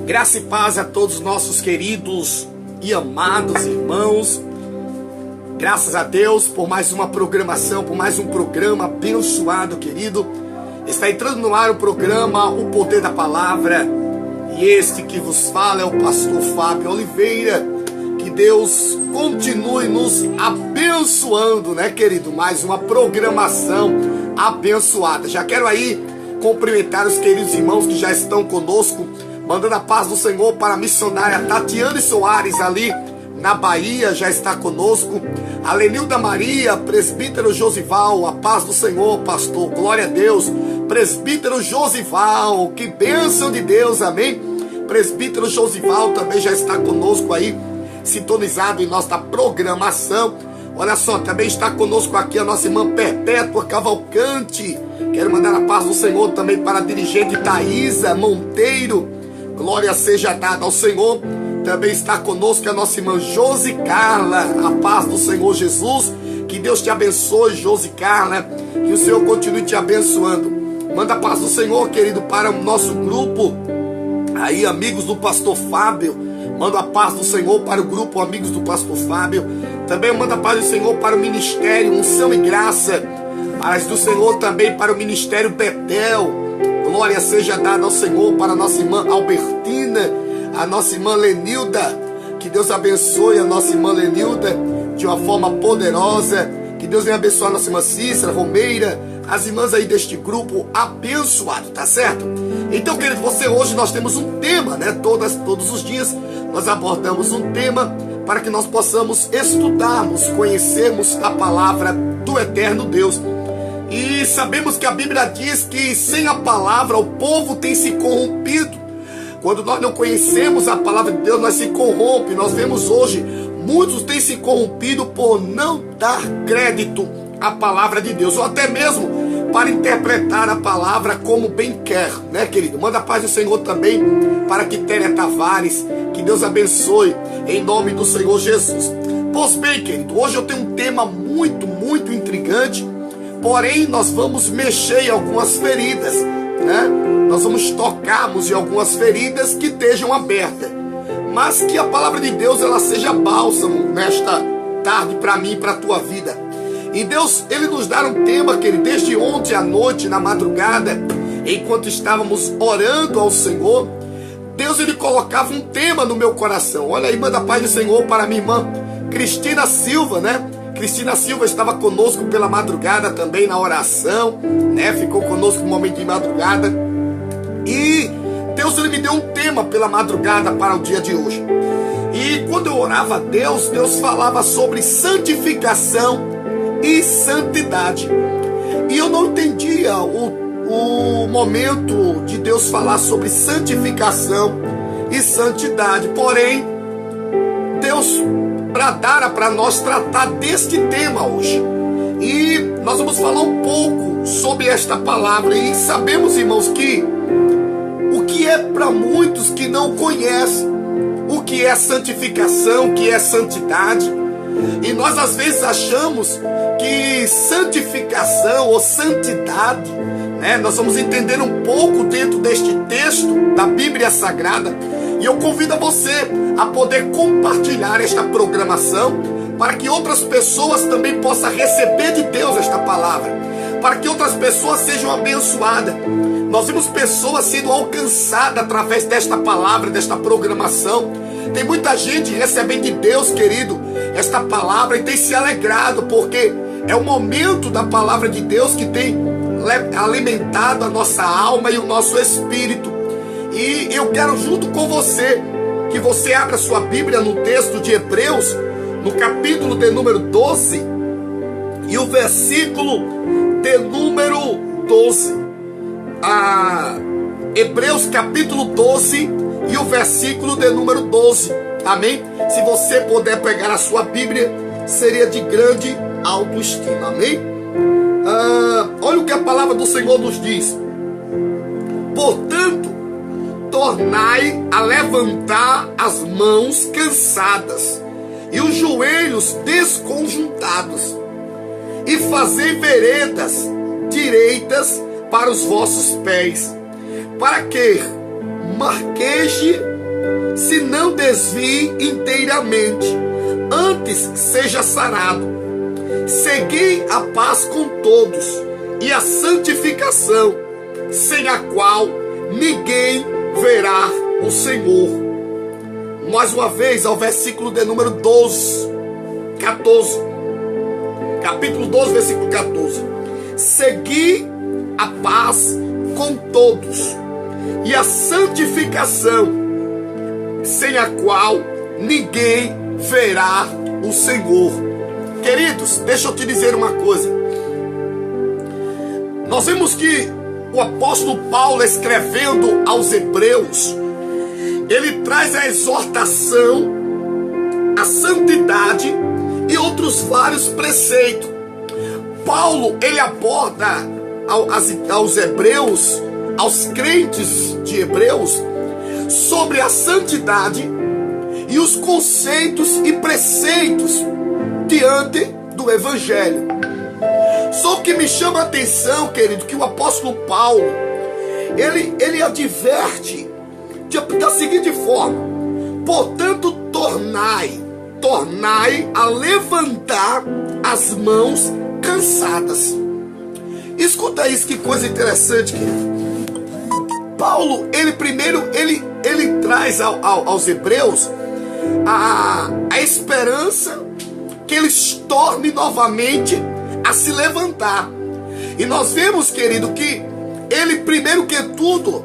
Graça e paz a todos os nossos queridos e amados irmãos. Graças a Deus por mais uma programação, por mais um programa abençoado, querido. Está entrando no ar o programa O Poder da Palavra. E este que vos fala é o pastor Fábio Oliveira. Que Deus continue nos abençoando, né, querido? Mais uma programação abençoada. Já quero aí cumprimentar os queridos irmãos que já estão conosco, mandando a paz do Senhor para a missionária Tatiane Soares, ali na Bahia, já está conosco. A Lenilda Maria, presbítero Josival, a paz do Senhor, pastor, glória a Deus. Presbítero Josival, que bênção de Deus, amém? Presbítero Josival também já está conosco aí, sintonizado em nossa programação. Olha só, também está conosco aqui a nossa irmã Perpétua Cavalcante. Quero mandar a paz do Senhor também para a dirigente Thaisa Monteiro. Glória seja dada ao Senhor. Também está conosco a nossa irmã Josi Carla. A paz do Senhor Jesus. Que Deus te abençoe, Josi Carla. Que o Senhor continue te abençoando. Manda a paz do Senhor, querido, para o nosso grupo aí, amigos do pastor Fábio. Manda a paz do Senhor para o grupo Amigos do Pastor Fábio. Também manda a paz do Senhor para o ministério Unção e Graça. Paz do Senhor também para o ministério Betel. Glória seja dada ao Senhor para a nossa irmã Albertina, a nossa irmã Lenilda. Que Deus abençoe a nossa irmã Lenilda de uma forma poderosa. Que Deus venha abençoar a nossa irmã Cícera, Romeira, as irmãs aí deste grupo abençoado, tá certo? Então, querido, hoje nós temos um tema, né? Todos os dias nós abordamos um tema para que nós possamos estudarmos, conhecermos a palavra do eterno Deus. E sabemos que a Bíblia diz que sem a palavra o povo tem se corrompido. Quando nós não conhecemos a palavra de Deus, nós se corrompe. Nós vemos hoje, muitos têm se corrompido por não dar crédito à palavra de Deus, ou até mesmo para interpretar a palavra como bem quer, né, querido? Manda a paz do Senhor também para Quitéria Tavares. Que Deus abençoe em nome do Senhor Jesus. Pois bem, querido, hoje eu tenho um tema muito intrigante. Porém, nós vamos mexer em algumas feridas, né? Nós vamos tocarmos em algumas feridas que estejam abertas. Mas que a palavra de Deus, ela seja bálsamo nesta tarde para mim e para a tua vida. E Deus, Ele nos dá um tema, querido, desde ontem à noite, na madrugada, enquanto estávamos orando ao Senhor. Deus, Ele colocava um tema no meu coração. Olha aí, manda a paz do Senhor para minha irmã Cristina Silva, né? Cristina Silva estava conosco pela madrugada também na oração, né? Ficou conosco no momento de madrugada. E Deus, Ele me deu um tema pela madrugada para o dia de hoje. E quando eu orava a Deus, Deus falava sobre santificação e santidade. E eu não entendia o momento de Deus falar sobre santificação e santidade. Porém, Deus bradara para nós tratar deste tema hoje. E nós vamos falar um pouco sobre esta palavra. E sabemos, irmãos, que o que é para muitos que não conhecem o que é santificação, o que é santidade. E nós às vezes achamos que santificação ou santidade, nós vamos entender um pouco dentro deste texto da Bíblia Sagrada. E eu convido a você a poder compartilhar esta programação para que outras pessoas também possam receber de Deus esta palavra, para que outras pessoas sejam abençoadas. Nós vimos pessoas sendo alcançadas através desta palavra, desta programação. Tem muita gente recebendo de Deus, querido, esta palavra e tem se alegrado, porque é o momento da palavra de Deus que tem alimentado a nossa alma e o nosso espírito. E eu quero junto com você, que você abra sua Bíblia no texto de Hebreus, no capítulo de número 12, e o versículo de número 12. Hebreus capítulo 12 e o versículo de número 12. Amém? Se você puder pegar a sua Bíblia, seria de grande autoestima. Amém? Olha o que a palavra do Senhor nos diz. Portanto, tornai a levantar as mãos cansadas e os joelhos desconjuntados, e fazei veredas direitas para os vossos pés, para que marqueje, se não desvie inteiramente, antes seja sarado. Segui a paz com todos e a santificação, sem a qual ninguém verá o Senhor. Mais uma vez, ao versículo de número 14. Capítulo 12, versículo 14. Segui a paz com todos e a santificação, sem a qual ninguém verá o Senhor. Queridos, deixa eu te dizer uma coisa. Nós vemos que o apóstolo Paulo, escrevendo aos Hebreus, ele traz a exortação, a santidade e outros vários preceitos. Paulo, ele aborda aos hebreus, aos crentes de Hebreus, sobre a santidade e os conceitos e preceitos diante do Evangelho. Só que me chama a atenção, querido, que o apóstolo Paulo, ele adverte da seguinte forma: portanto, tornai a levantar as mãos cansadas. Escuta isso, que coisa interessante, querido. Paulo, ele traz aos hebreus a esperança que eles tornem novamente a se levantar. E nós vemos, querido, que ele, primeiro que tudo,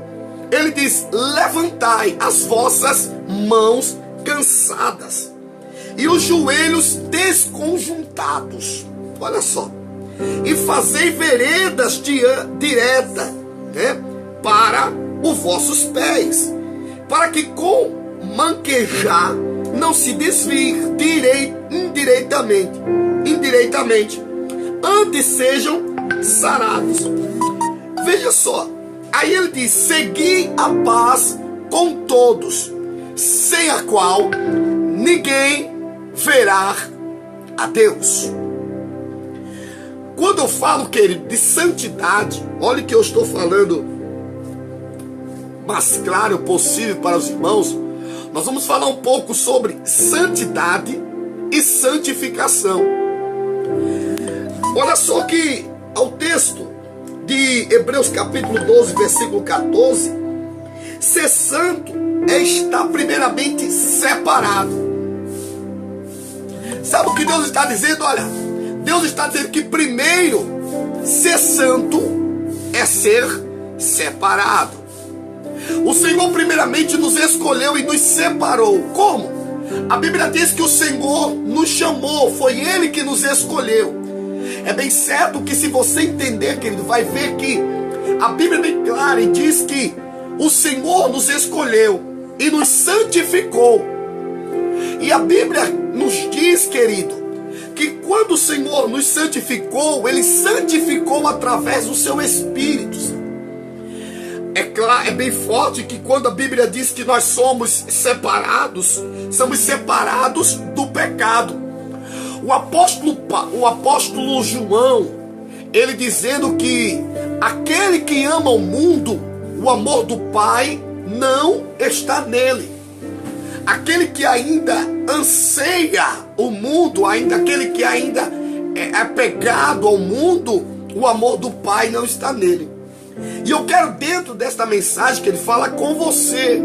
ele diz: levantai as vossas mãos cansadas e os joelhos desconjuntados. Olha só. E fazei veredas diretas, para os vossos pés, para que com manquejar não se desvie indiretamente, antes sejam sarados. Veja só. Aí ele diz: segui a paz com todos, sem a qual ninguém verá a Deus. Quando eu falo, querido, de santidade, olha que eu estou falando mais claro possível para os irmãos. Nós vamos falar um pouco sobre santidade e santificação. Olha só que ao texto de Hebreus capítulo 12, versículo 14, ser santo é estar primeiramente separado. Sabe o que Deus está dizendo? Olha, Deus está dizendo que primeiro ser santo é ser separado. O Senhor primeiramente nos escolheu e nos separou. Como? A Bíblia diz que o Senhor nos chamou, foi Ele que nos escolheu. É bem certo que, se você entender, querido, vai ver que a Bíblia é bem clara e diz que o Senhor nos escolheu e nos santificou. E a Bíblia nos diz, querido, que quando o Senhor nos santificou, Ele santificou através do seu Espírito. É claro, é bem forte que quando a Bíblia diz que nós somos separados do pecado. O apóstolo João, ele dizendo que aquele que ama o mundo, o amor do Pai não está nele. Aquele que ainda anseia o mundo, aquele que ainda é apegado ao mundo, o amor do Pai não está nele. E eu quero, dentro desta mensagem que ele fala com você,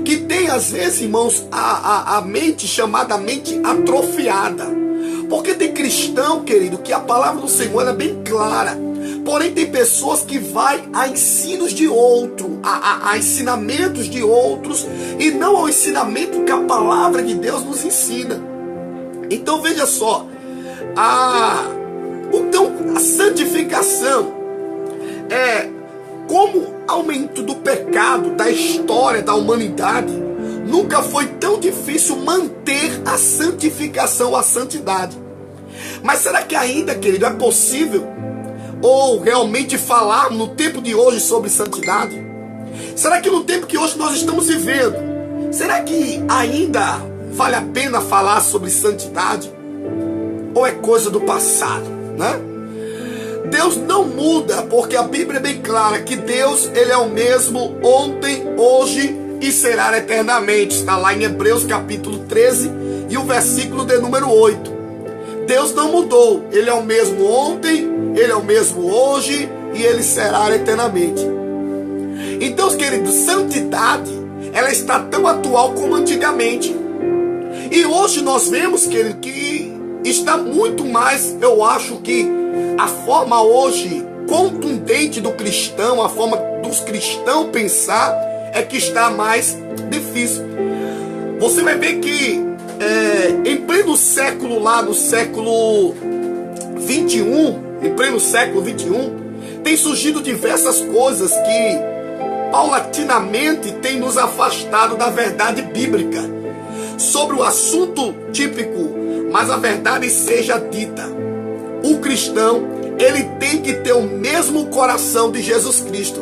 que tem às vezes, irmãos, a mente chamada mente atrofiada. Porque tem cristão, querido, que a palavra do Senhor é bem clara. Porém tem pessoas que vai a ensinos de outro, a ensinamentos de outros, e não ao ensinamento que a palavra de Deus nos ensina. Então veja só, a santificação como aumento do pecado da história da humanidade, nunca foi tão difícil manter a santificação, a santidade. Mas será que ainda, querido, é possível ou realmente falar no tempo de hoje sobre santidade? Será que no tempo que hoje nós estamos vivendo, será que ainda vale a pena falar sobre santidade? Ou é coisa do passado, né? Deus não muda, porque a Bíblia é bem clara que Deus, Ele é o mesmo ontem, hoje e será eternamente. Está lá em Hebreus capítulo 13 e o versículo de número 8. Deus não mudou, Ele é o mesmo ontem, Ele é o mesmo hoje e Ele será eternamente. Então, queridos, santidade, ela está tão atual como antigamente. E hoje nós vemos, querido, que está muito mais, eu acho que a forma hoje contundente do cristão, a forma dos cristãos pensar é que está mais difícil. Você vai ver que em pleno século, lá no século 21, em pleno século 21, tem surgido diversas coisas que paulatinamente tem nos afastado da verdade bíblica sobre o assunto típico, mas a verdade seja dita. O cristão, ele tem que ter o mesmo coração de Jesus Cristo.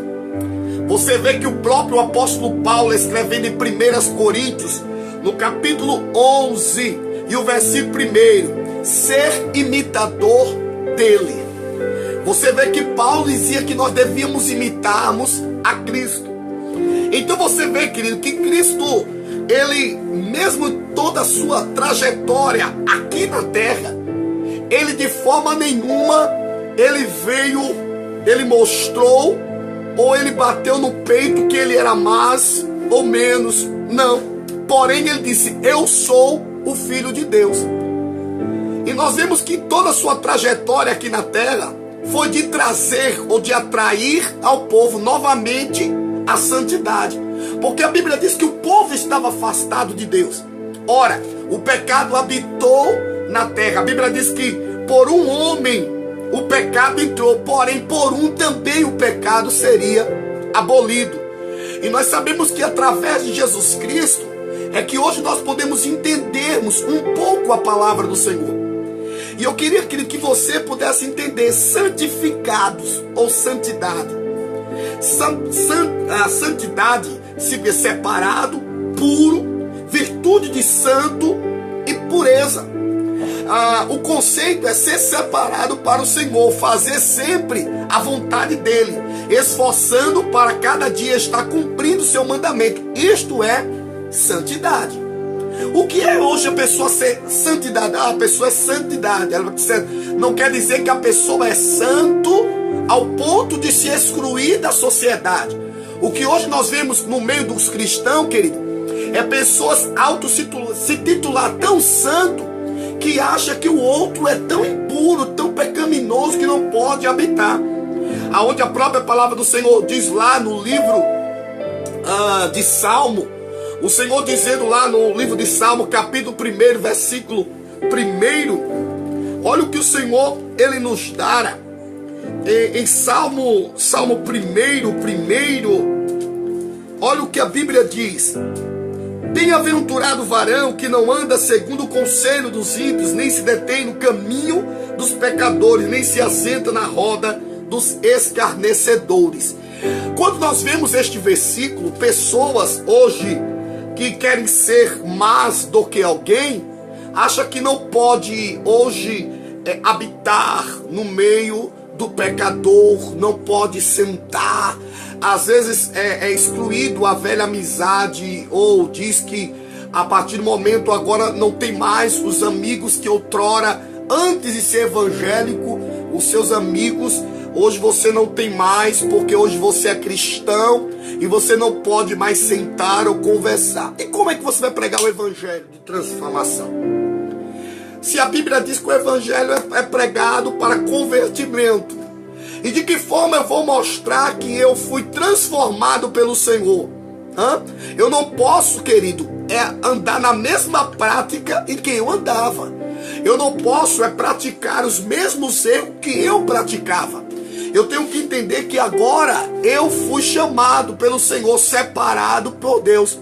Você vê que o próprio apóstolo Paulo, escrevendo em 1 Coríntios, no capítulo 11 e o versículo 1, ser imitador dele. Você vê que Paulo dizia que nós devíamos imitarmos a Cristo. Então você vê, querido, que Cristo, ele, mesmo toda a sua trajetória aqui na terra, ele de forma nenhuma, ele veio, ele mostrou, ou ele bateu no peito que ele era mais ou menos, não. Porém ele disse, eu sou o Filho de Deus. E nós vemos que toda a sua trajetória aqui na terra foi de trazer ou de atrair ao povo novamente a santidade. Porque a Bíblia diz que o povo estava afastado de Deus. Ora, o pecado habitou na terra. A Bíblia diz que por um homem o pecado entrou, porém por um também o pecado seria abolido. E nós sabemos que através de Jesus Cristo é que hoje nós podemos entendermos um pouco a palavra do Senhor. E eu queria que você pudesse entender santificados ou santidade. A santidade significa separado, puro, virtude de santo e pureza. O conceito é ser separado para o Senhor, fazer sempre a vontade dele, esforçando para cada dia estar cumprindo o seu mandamento. Isto é santidade. O que é hoje a pessoa ser santidade? A pessoa é santidade. Ela não quer dizer que a pessoa é santo ao ponto de se excluir da sociedade. O que hoje nós vemos no meio dos cristãos, querido, é pessoas se titular tão santo que acha que o outro é tão impuro, tão pecaminoso que não pode habitar. Aonde a própria palavra do Senhor diz lá no livro de Salmo, o Senhor dizendo lá no livro de Salmo, capítulo 1, versículo 1, olha o que o Senhor, ele nos dará. Em Salmo 1, olha o que a Bíblia diz. Bem-aventurado o varão que não anda segundo o conselho dos ímpios, nem se detém no caminho dos pecadores, nem se assenta na roda dos escarnecedores. Quando nós vemos este versículo, pessoas hoje que querem ser mais do que alguém, acham que não pode hoje habitar no meio do pecador, não pode sentar. Às vezes é excluído a velha amizade, ou diz que a partir do momento agora não tem mais os amigos que outrora, antes de ser evangélico, os seus amigos, hoje você não tem mais, porque hoje você é cristão e você não pode mais sentar ou conversar. E como é que você vai pregar o evangelho de transformação? Se a Bíblia diz que o evangelho é pregado para convertimento, e de que forma eu vou mostrar que eu fui transformado pelo Senhor? Eu não posso, querido, andar na mesma prática em que eu andava. Eu não posso praticar os mesmos erros que eu praticava. Eu tenho que entender que agora eu fui chamado pelo Senhor, separado por Deus.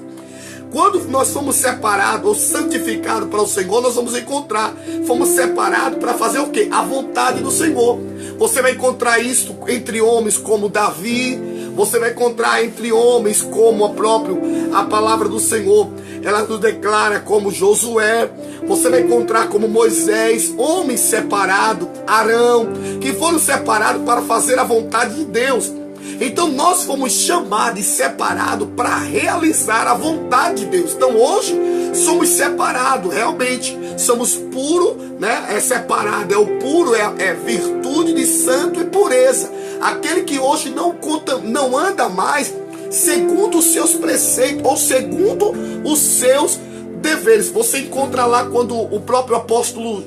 Quando nós fomos separados ou santificados para o Senhor, nós vamos encontrar. Fomos separados para fazer o quê? A vontade do Senhor. Você vai encontrar isso entre homens como Davi. Você vai encontrar entre homens como a palavra do Senhor, ela nos declara, como Josué. Você vai encontrar como Moisés, homens separados, Arão, que foram separados para fazer a vontade de Deus. Então nós fomos chamados e separados para realizar a vontade de Deus. Então hoje somos separados, realmente somos puros, né? É separado, é o puro, é virtude de santo e pureza. Aquele que hoje não anda mais segundo os seus preceitos ou segundo os seus deveres. Você encontra lá quando o próprio apóstolo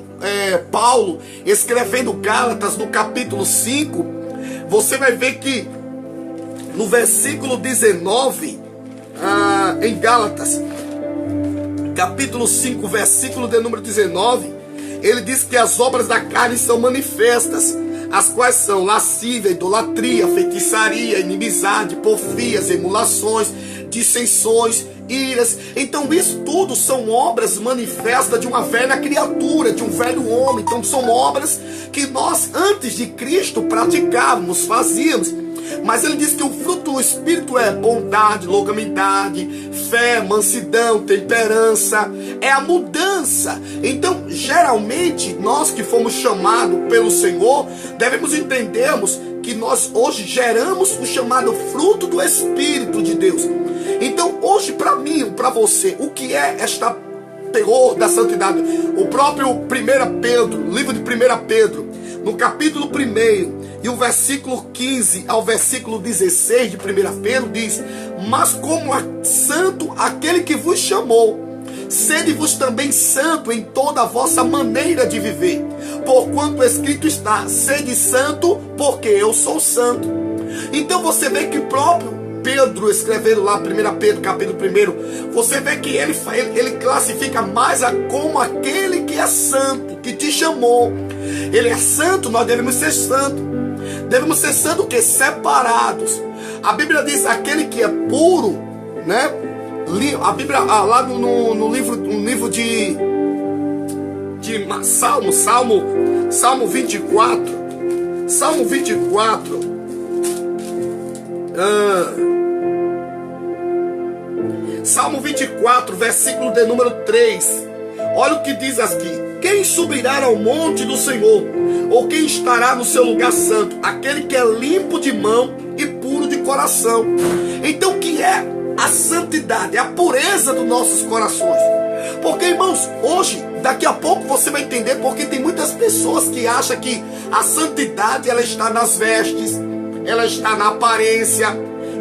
Paulo, escrevendo Gálatas no capítulo 5, você vai ver que no versículo 19, em Gálatas, capítulo 5, versículo de número 19, ele diz que as obras da carne são manifestas, as quais são lascívia, idolatria, feitiçaria, inimizade, porfias, emulações, dissensões, iras. Então isso tudo são obras manifestas de uma velha criatura, de um velho homem. Então são obras que nós antes de Cristo praticávamos, fazíamos. Mas ele diz que o fruto do Espírito é bondade, longanimidade, fé, mansidão, temperança, é a mudança. Então, geralmente, nós que fomos chamados pelo Senhor, devemos entendermos que nós hoje geramos o chamado fruto do Espírito de Deus. Então, hoje, para mim, para você, o que é esta terror da santidade? O próprio 1 Pedro, livro de 1 Pedro, no capítulo 1, e o versículo 15 ao versículo 16 de 1 Pedro diz: mas como santo aquele que vos chamou, sede-vos também santo em toda a vossa maneira de viver, porquanto escrito está: sede santo, porque eu sou santo. Então você vê que o próprio Pedro, escrevendo lá 1 Pedro capítulo 1, você vê que ele classifica mais como aquele que é santo, que te chamou. Ele é santo, nós devemos ser santos. Devemos ser santos o quê? Separados. A Bíblia diz aquele que é puro, né? A Bíblia, lá no livro de Salmo 24. Salmo 24. Salmo 24, versículo de número 3. Olha o que diz aqui: quem subirá ao monte do Senhor? Ou quem estará no seu lugar santo? Aquele que é limpo de mão e puro de coração. Então, o que é a santidade? É a pureza dos nossos corações. Porque, irmãos, hoje, daqui a pouco você vai entender, porque tem muitas pessoas que acham que a santidade, ela está nas vestes, ela está na aparência,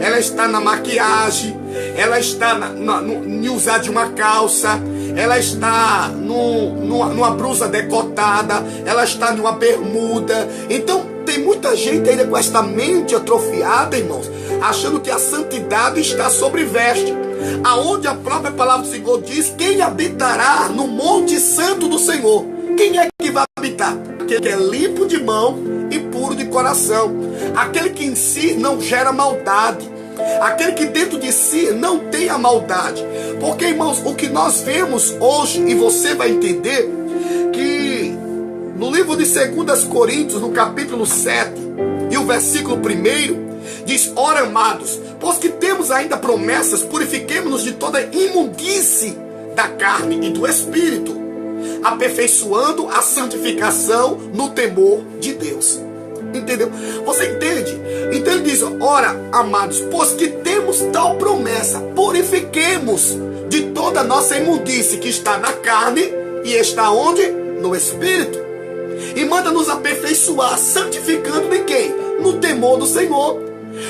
ela está na maquiagem, ela está em usar de uma calça, ela está numa blusa decotada, ela está numa bermuda. Então tem muita gente ainda com esta mente atrofiada, irmãos, achando que a santidade está sobre veste, aonde a própria palavra do Senhor diz: quem habitará no monte santo do Senhor? Quem é que vai habitar? Aquele que é limpo de mão e puro de coração, aquele que em si não gera maldade, aquele que dentro de si não tem a maldade. Porque, irmãos, o que nós vemos hoje, e você vai entender, que no livro de 2 Coríntios, no capítulo 7, e o versículo 1, diz: ora, amados, pois que temos ainda promessas, purifiquemo-nos de toda imundície da carne e do espírito, aperfeiçoando a santificação no temor de Deus. Entendeu? Você entende? Então ele diz: ora, amados, pois que temos tal promessa, purifiquemos de toda a nossa imundície que está na carne e está onde? No espírito. E manda nos aperfeiçoar, santificando de quem? No temor do Senhor.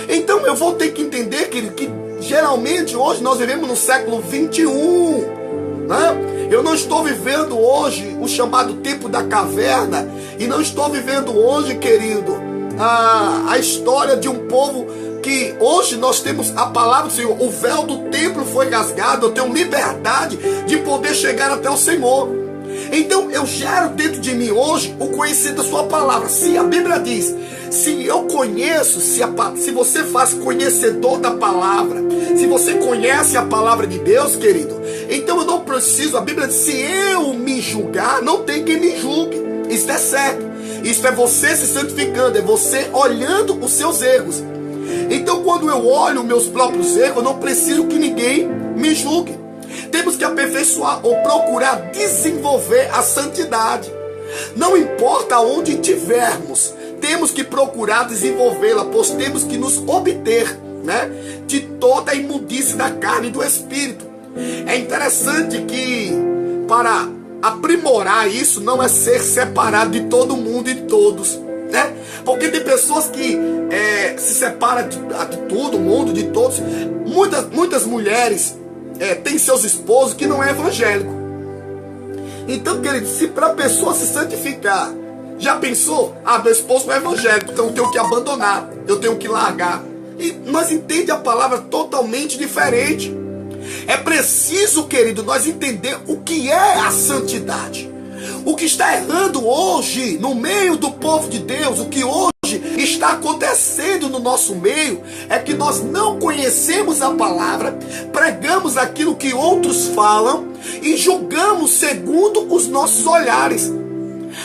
Então eu vou ter que entender, querido, que geralmente hoje nós vivemos no século 21, né? Eu não estou vivendo hoje o chamado tempo da caverna, e não estou vivendo hoje, querido, a história de um povo que hoje nós temos a palavra do Senhor. O véu do templo foi rasgado, eu tenho liberdade de poder chegar até o Senhor. Então eu gero dentro de mim hoje o conhecimento da sua palavra. Se a Bíblia diz, se eu conheço, se você faz conhecedor da palavra, se você conhece a palavra de Deus, querido, então eu não preciso, a Bíblia diz, se eu me julgar, não tem quem me julgue. Isso é certo. Isso é você se santificando, é você olhando os seus erros. Então quando eu olho meus próprios erros, eu não preciso que ninguém me julgue. Temos que aperfeiçoar ou procurar desenvolver a santidade. Não importa onde estivermos, temos que procurar desenvolvê-la, pois temos que nos obter, né, de toda a imundície da carne e do espírito. É interessante que para aprimorar isso não é ser separado de todo mundo e de todos, né? Porque tem pessoas que se separam de todo mundo, de todos. Muitas mulheres têm seus esposos que não é evangélico. Então, querido, se para a pessoa se santificar, já pensou? Meu esposo não é evangélico, então eu tenho que abandonar, eu tenho que largar. E nós entendemos a palavra totalmente diferente. É preciso, querido, nós entender o que é a santidade. O que está errando hoje no meio do povo de Deus, o que hoje está acontecendo no nosso meio, é que nós não conhecemos a palavra, pregamos aquilo que outros falam e julgamos segundo os nossos olhares.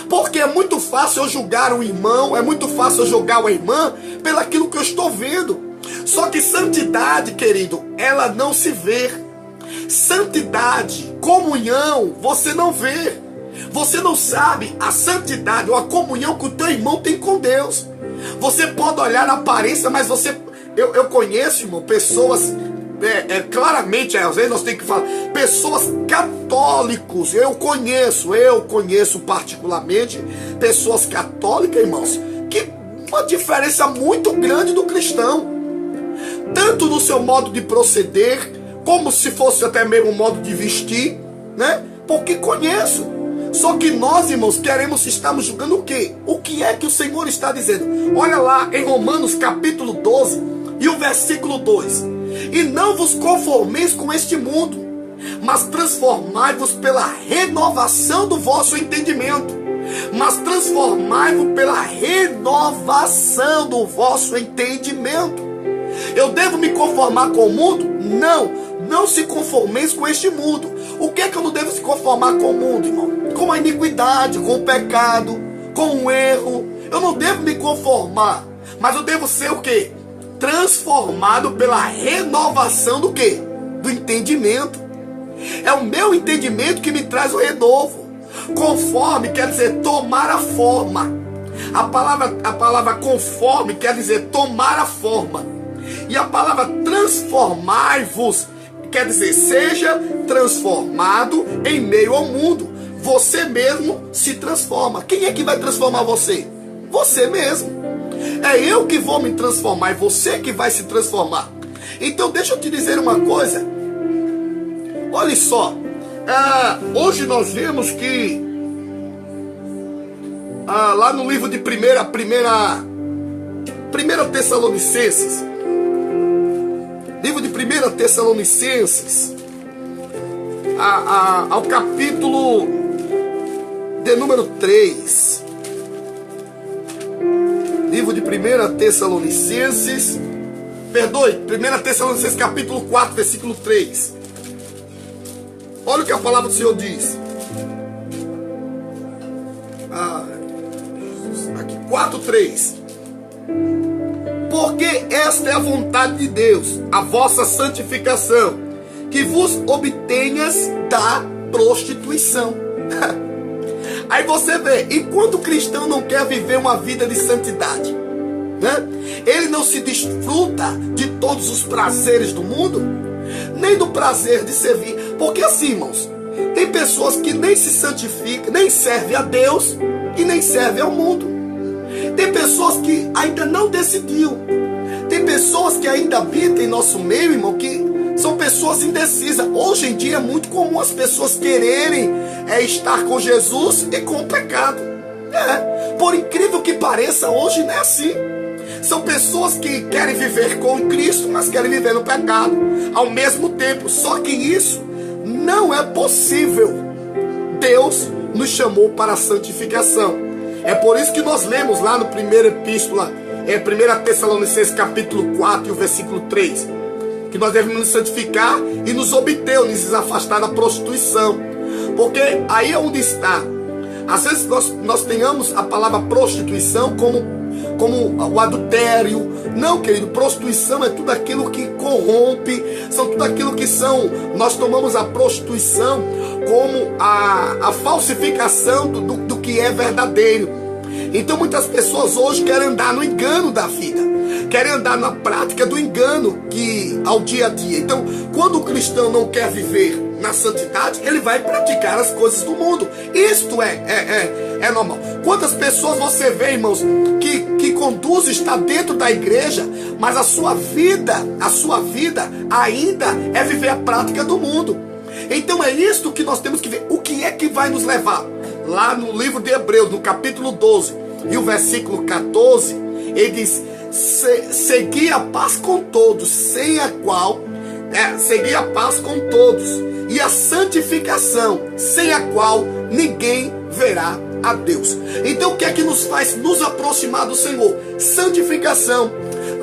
Porque é muito fácil eu julgar um irmão, é muito fácil eu julgar uma irmã pelaquilo que eu estou vendo. Só que santidade, querido, ela não se vê. Santidade, comunhão, você não vê. Você não sabe a santidade ou a comunhão que o teu irmão tem com Deus. Você pode olhar na aparência, mas você... Eu conheço, irmão, pessoas... claramente, às vezes nós temos que falar, pessoas católicos, eu conheço particularmente pessoas católicas, irmãos, que uma diferença muito grande do cristão, tanto no seu modo de proceder, como se fosse até mesmo um modo de vestir, né? Porque conheço. Só que nós, irmãos, estamos julgando o quê? O que é que o Senhor está dizendo? Olha lá em Romanos capítulo 12 e o versículo 2. E não vos conformeis com este mundo, mas transformai-vos pela renovação do vosso entendimento. Mas transformai-vos pela renovação do vosso entendimento. Eu devo me conformar com o mundo? Não se conformeis com este mundo. O que é que eu não devo se conformar com o mundo, irmão? Com a iniquidade, com o pecado, com o erro. Eu não devo me conformar, mas eu devo ser o quê? Transformado pela renovação do quê? Do entendimento. É o meu entendimento que me traz o renovo. Conforme quer dizer tomar a forma. A palavra conforme quer dizer tomar a forma. E a palavra transformai-vos quer dizer seja transformado em meio ao mundo. Você mesmo se transforma. Quem é que vai transformar você? Você mesmo. É eu que vou me transformar, é você que vai se transformar. Então deixa eu te dizer uma coisa. Olha só, hoje nós vemos que lá no livro de 1 Tessalonicenses, livro de 1 Tessalonicenses, ao capítulo de número 3, livro de 1 Tessalonicenses, 1 Tessalonicenses capítulo 4, versículo 3. Olha o que a palavra do Senhor diz. Aqui, 4:3. Porque esta é a vontade de Deus, a vossa santificação, que vos obtenhas da prostituição. Aí você vê, enquanto o cristão não quer viver uma vida de santidade, né? Ele não se desfruta de todos os prazeres do mundo, nem do prazer de servir. Porque assim, irmãos, tem pessoas que nem se santificam, nem servem a Deus e nem servem ao mundo. Tem pessoas que ainda não decidiu. Tem pessoas que ainda habitam em nosso meio, irmão, que são pessoas indecisas. Hoje em dia é muito comum as pessoas quererem estar com Jesus e com o pecado. Por incrível que pareça, hoje não é assim. São pessoas que querem viver com Cristo, mas querem viver no pecado ao mesmo tempo. Só que isso não é possível. Deus nos chamou para a santificação. É por isso que nós lemos lá no primeira epístola, 1 Tessalonicenses capítulo 4 e o versículo 3, que nós devemos nos santificar e nos obter, nos afastar da prostituição. Porque aí é onde está. Às vezes nós tenhamos a palavra prostituição como o adultério. Não, querido, prostituição é tudo aquilo que corrompe, são tudo aquilo que são. Nós tomamos a prostituição como a falsificação do que é verdadeiro. Então muitas pessoas hoje querem andar no engano da vida, querem andar na prática do engano que ao dia a dia. Então, quando o cristão não quer viver na santidade, ele vai praticar as coisas do mundo. Isto é normal. Quantas pessoas você vê, irmãos, que conduzem, está dentro da igreja, mas a sua vida ainda é viver a prática do mundo. Então é isto que nós temos que ver. O que é que vai nos levar? Lá no livro de Hebreus, no capítulo 12 e o versículo 14, ele diz: segui a paz com todos, sem a qual segui a paz com todos, e a santificação, sem a qual ninguém verá a Deus. Então o que é que nos faz nos aproximar do Senhor? Santificação.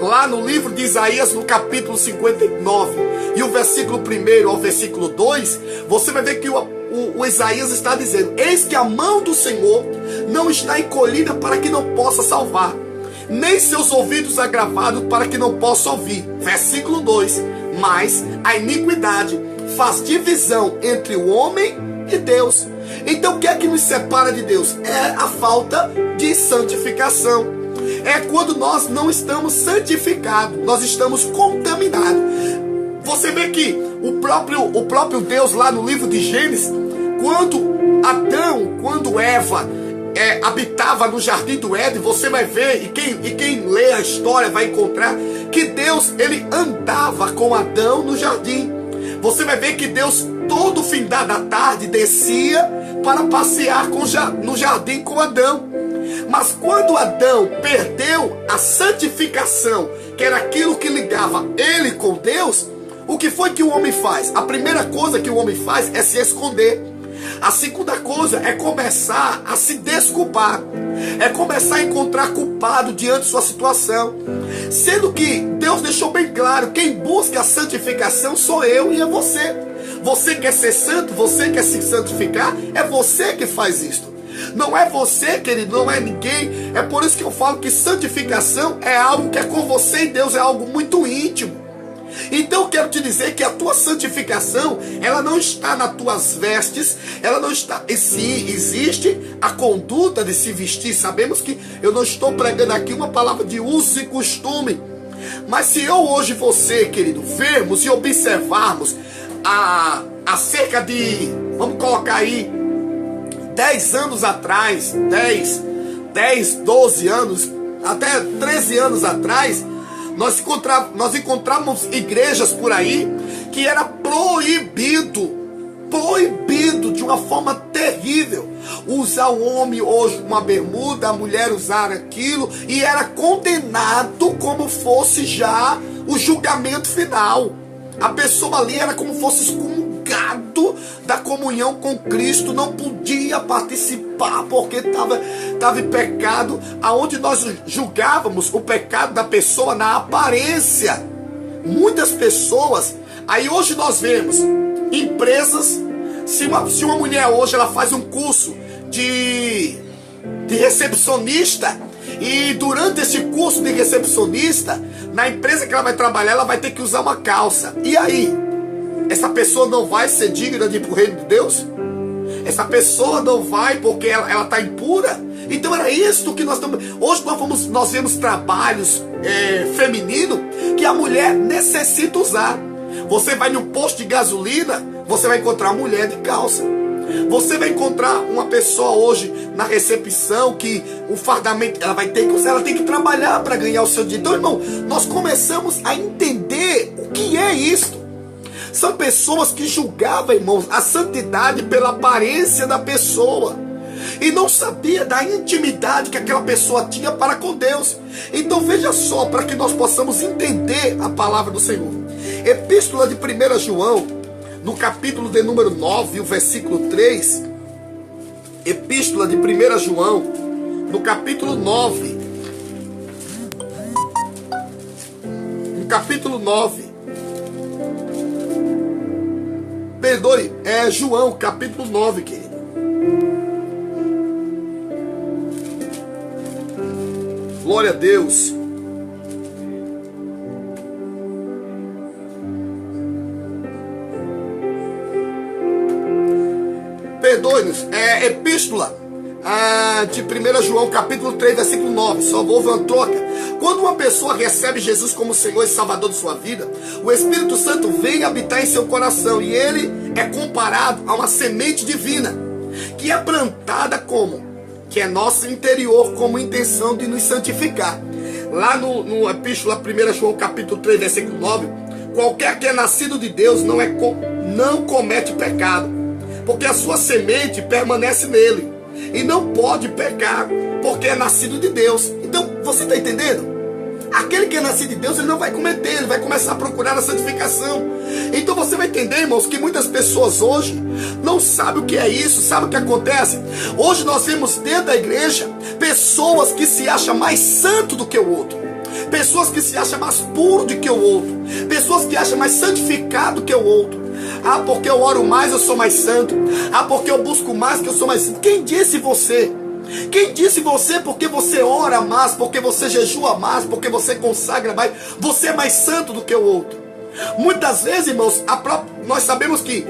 Lá no livro de Isaías, no capítulo 59 e o versículo 1 ao versículo 2, você vai ver que o Isaías está dizendo: eis que a mão do Senhor não está encolhida para que não possa salvar, nem seus ouvidos agravados para que não possa ouvir. Versículo 2: mas a iniquidade faz divisão entre o homem e Deus. Então o que é que nos separa de Deus? É a falta de santificação. É quando nós não estamos santificados, nós estamos contaminados. Você vê que o próprio Deus lá no livro de Gênesis, quando Eva habitava no jardim do Éden, você vai ver, e quem lê a história vai encontrar que Deus, ele andava com Adão no jardim. Você vai ver que Deus, todo fim da tarde, descia para passear no jardim com Adão. Mas quando Adão perdeu a santificação, que era aquilo que ligava ele com Deus, o que foi que o homem faz? A primeira coisa que o homem faz é se esconder. A segunda coisa é começar a se desculpar, é começar a encontrar culpado diante de sua situação, sendo que Deus deixou bem claro: quem busca a santificação sou eu e é você. Você quer ser santo, você quer se santificar, é você que faz isto. Não é você, querido, não é ninguém. É por isso que eu falo que santificação é algo que é com você e Deus, é algo muito íntimo. Então eu quero te dizer que a tua santificação, ela não está nas tuas vestes, ela não está. E sim, existe a conduta de se vestir. Sabemos que eu não estou pregando aqui uma palavra de uso e costume. Mas se eu hoje, você, querido, vermos e observarmos acerca de, vamos colocar aí, 10 anos atrás, 10, 12 anos, até 13 anos atrás, nós encontramos igrejas por aí que era proibido de uma forma terrível usar o homem hoje uma bermuda, a mulher usar aquilo, e era condenado como fosse já o julgamento final. A pessoa ali era como fosse excomungado da comunhão com Cristo, não podia participar porque estava em pecado, aonde nós julgávamos o pecado da pessoa na aparência. Muitas pessoas, aí hoje nós vemos empresas Se uma mulher hoje ela faz um curso de recepcionista, e durante esse curso de recepcionista, na empresa que ela vai trabalhar, ela vai ter que usar uma calça. E aí? Essa pessoa não vai ser digna de ir para o reino de Deus? Essa pessoa não vai porque ela está impura? Então era isso que nós estamos... Hoje nós vemos trabalhos femininos que a mulher necessita usar. Você vai no posto de gasolina, você vai encontrar uma mulher de calça. Você vai encontrar uma pessoa hoje na recepção que o fardamento ela vai ter que usar, ela tem que trabalhar para ganhar o seu dinheiro. Então, irmão, nós começamos a entender o que é isso. São pessoas que julgavam, irmãos, a santidade pela aparência da pessoa e não sabia da intimidade que aquela pessoa tinha para com Deus. Então veja só, para que nós possamos entender a palavra do Senhor. Epístola de 1 João, no capítulo de número 9, o versículo 3. Epístola de 1 João, no capítulo 9. No capítulo 9. Perdoe, é João, capítulo 9, querido. Glória a Deus. Perdoe-nos, é Epístola de 1 João, capítulo 3, versículo 9. Só houve uma troca. Quando uma pessoa recebe Jesus como Senhor e Salvador de sua vida, o Espírito Santo vem habitar em seu coração e ele é comparado a uma semente divina, que é plantada como? Que é nosso interior, como intenção de nos santificar. Lá no Epístola 1 João, capítulo 3, versículo 9, qualquer que é nascido de Deus não comete pecado, porque a sua semente permanece nele e não pode pecar, porque é nascido de Deus. Então, você está entendendo? Aquele que é nascido de Deus, ele não vai cometer, ele vai começar a procurar a santificação. Então você vai entender, irmãos, que muitas pessoas hoje não sabem o que é isso. Sabe o que acontece? Hoje nós vemos dentro da igreja pessoas que se acham mais santo do que o outro, pessoas que se acham mais puro do que o outro, pessoas que acham mais santificado do que o outro. Ah, porque eu oro mais, eu sou mais santo. Ah, porque eu busco mais, que eu sou mais santo. Quem disse você? Quem disse você? Porque você ora mais, porque você jejua mais, porque você consagra mais, você é mais santo do que o outro. Muitas vezes, irmãos, nós sabemos que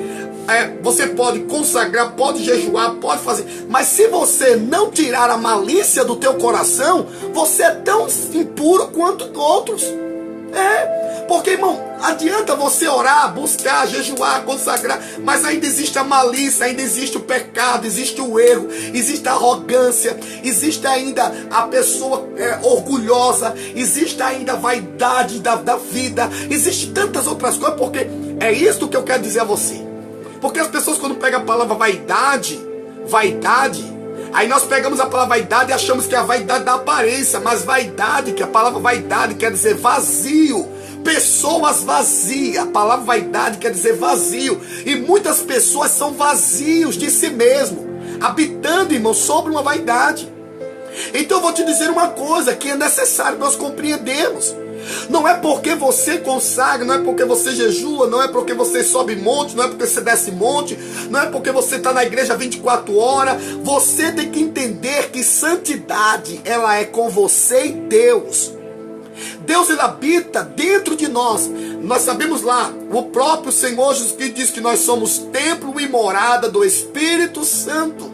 você pode consagrar, pode jejuar, pode fazer, mas se você não tirar a malícia do teu coração, você é tão impuro quanto outros. Porque, irmão, adianta você orar, buscar, jejuar, consagrar, mas ainda existe a malícia, ainda existe o pecado, existe o erro, existe a arrogância, existe ainda a pessoa orgulhosa, existe ainda a vaidade da vida, existe tantas outras coisas, porque é isso que eu quero dizer a você. Porque as pessoas, quando pegam a palavra vaidade, aí nós pegamos a palavra vaidade e achamos que é a vaidade da aparência, mas vaidade, que a palavra vaidade quer dizer vazio, pessoas vazias. A palavra vaidade quer dizer vazio, e muitas pessoas são vazios de si mesmo, habitando, irmão, sobre uma vaidade. Então eu vou te dizer uma coisa que é necessário nós compreendermos. Não é porque você consagra, não é porque você jejua, não é porque você sobe monte, não é porque você desce monte, não é porque você está na igreja 24 horas. Você tem que entender que santidade, ela é com você e Deus. Deus, ele habita dentro de nós. Nós sabemos lá, o próprio Senhor Jesus Cristo diz que nós somos templo e morada do Espírito Santo.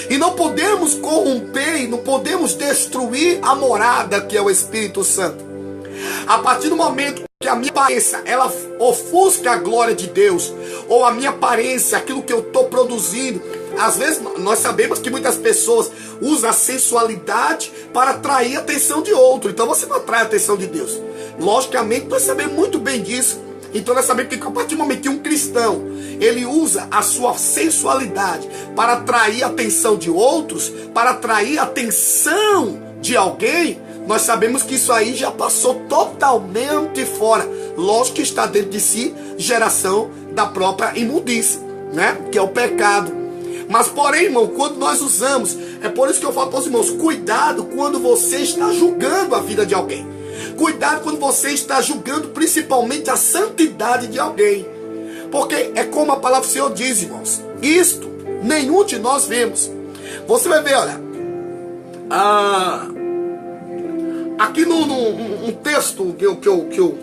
E não podemos corromper, não podemos destruir a morada que é o Espírito Santo. A partir do momento que a minha aparência, ela ofusca a glória de Deus, ou a minha aparência, aquilo que eu estou produzindo, às vezes nós sabemos que muitas pessoas usam a sensualidade para atrair a atenção de outro. Então você não atrai a atenção de Deus. Logicamente nós sabemos muito bem disso. Então nós sabemos que a partir do momento que um cristão, ele usa a sua sensualidade para atrair a atenção de outros, para atrair a atenção de alguém, nós sabemos que isso aí já passou totalmente fora. Lógico que está dentro de si geração da própria imundície, né? Que é o pecado. Mas porém, irmão, quando nós usamos, é por isso que eu falo para os irmãos, cuidado quando você está julgando a vida de alguém. Cuidado quando você está julgando principalmente a santidade de alguém. Porque é como a palavra do Senhor diz, irmãos. Isto, nenhum de nós vemos. Você vai ver, olha. Aqui num texto que eu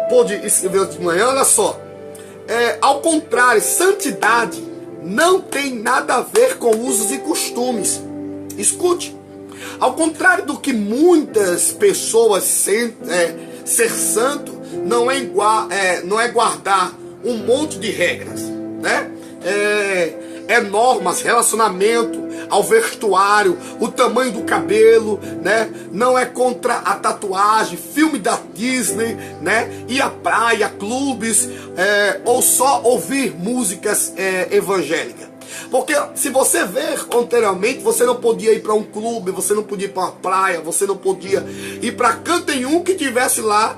pude escrever de manhã, olha só. Ao contrário, santidade não tem nada a ver com usos e costumes. Escute. Ao contrário do que muitas pessoas ser santo não é guardar um monte de regras, né? Normas, relacionamento, ao vestuário, o tamanho do cabelo, né? Não é contra a tatuagem, filme da Disney, né? Ir à praia, clubes, ou só ouvir músicas evangélicas. Porque se você ver anteriormente, você não podia ir para um clube, você não podia ir para uma praia, você não podia ir para canto nenhum que tivesse lá.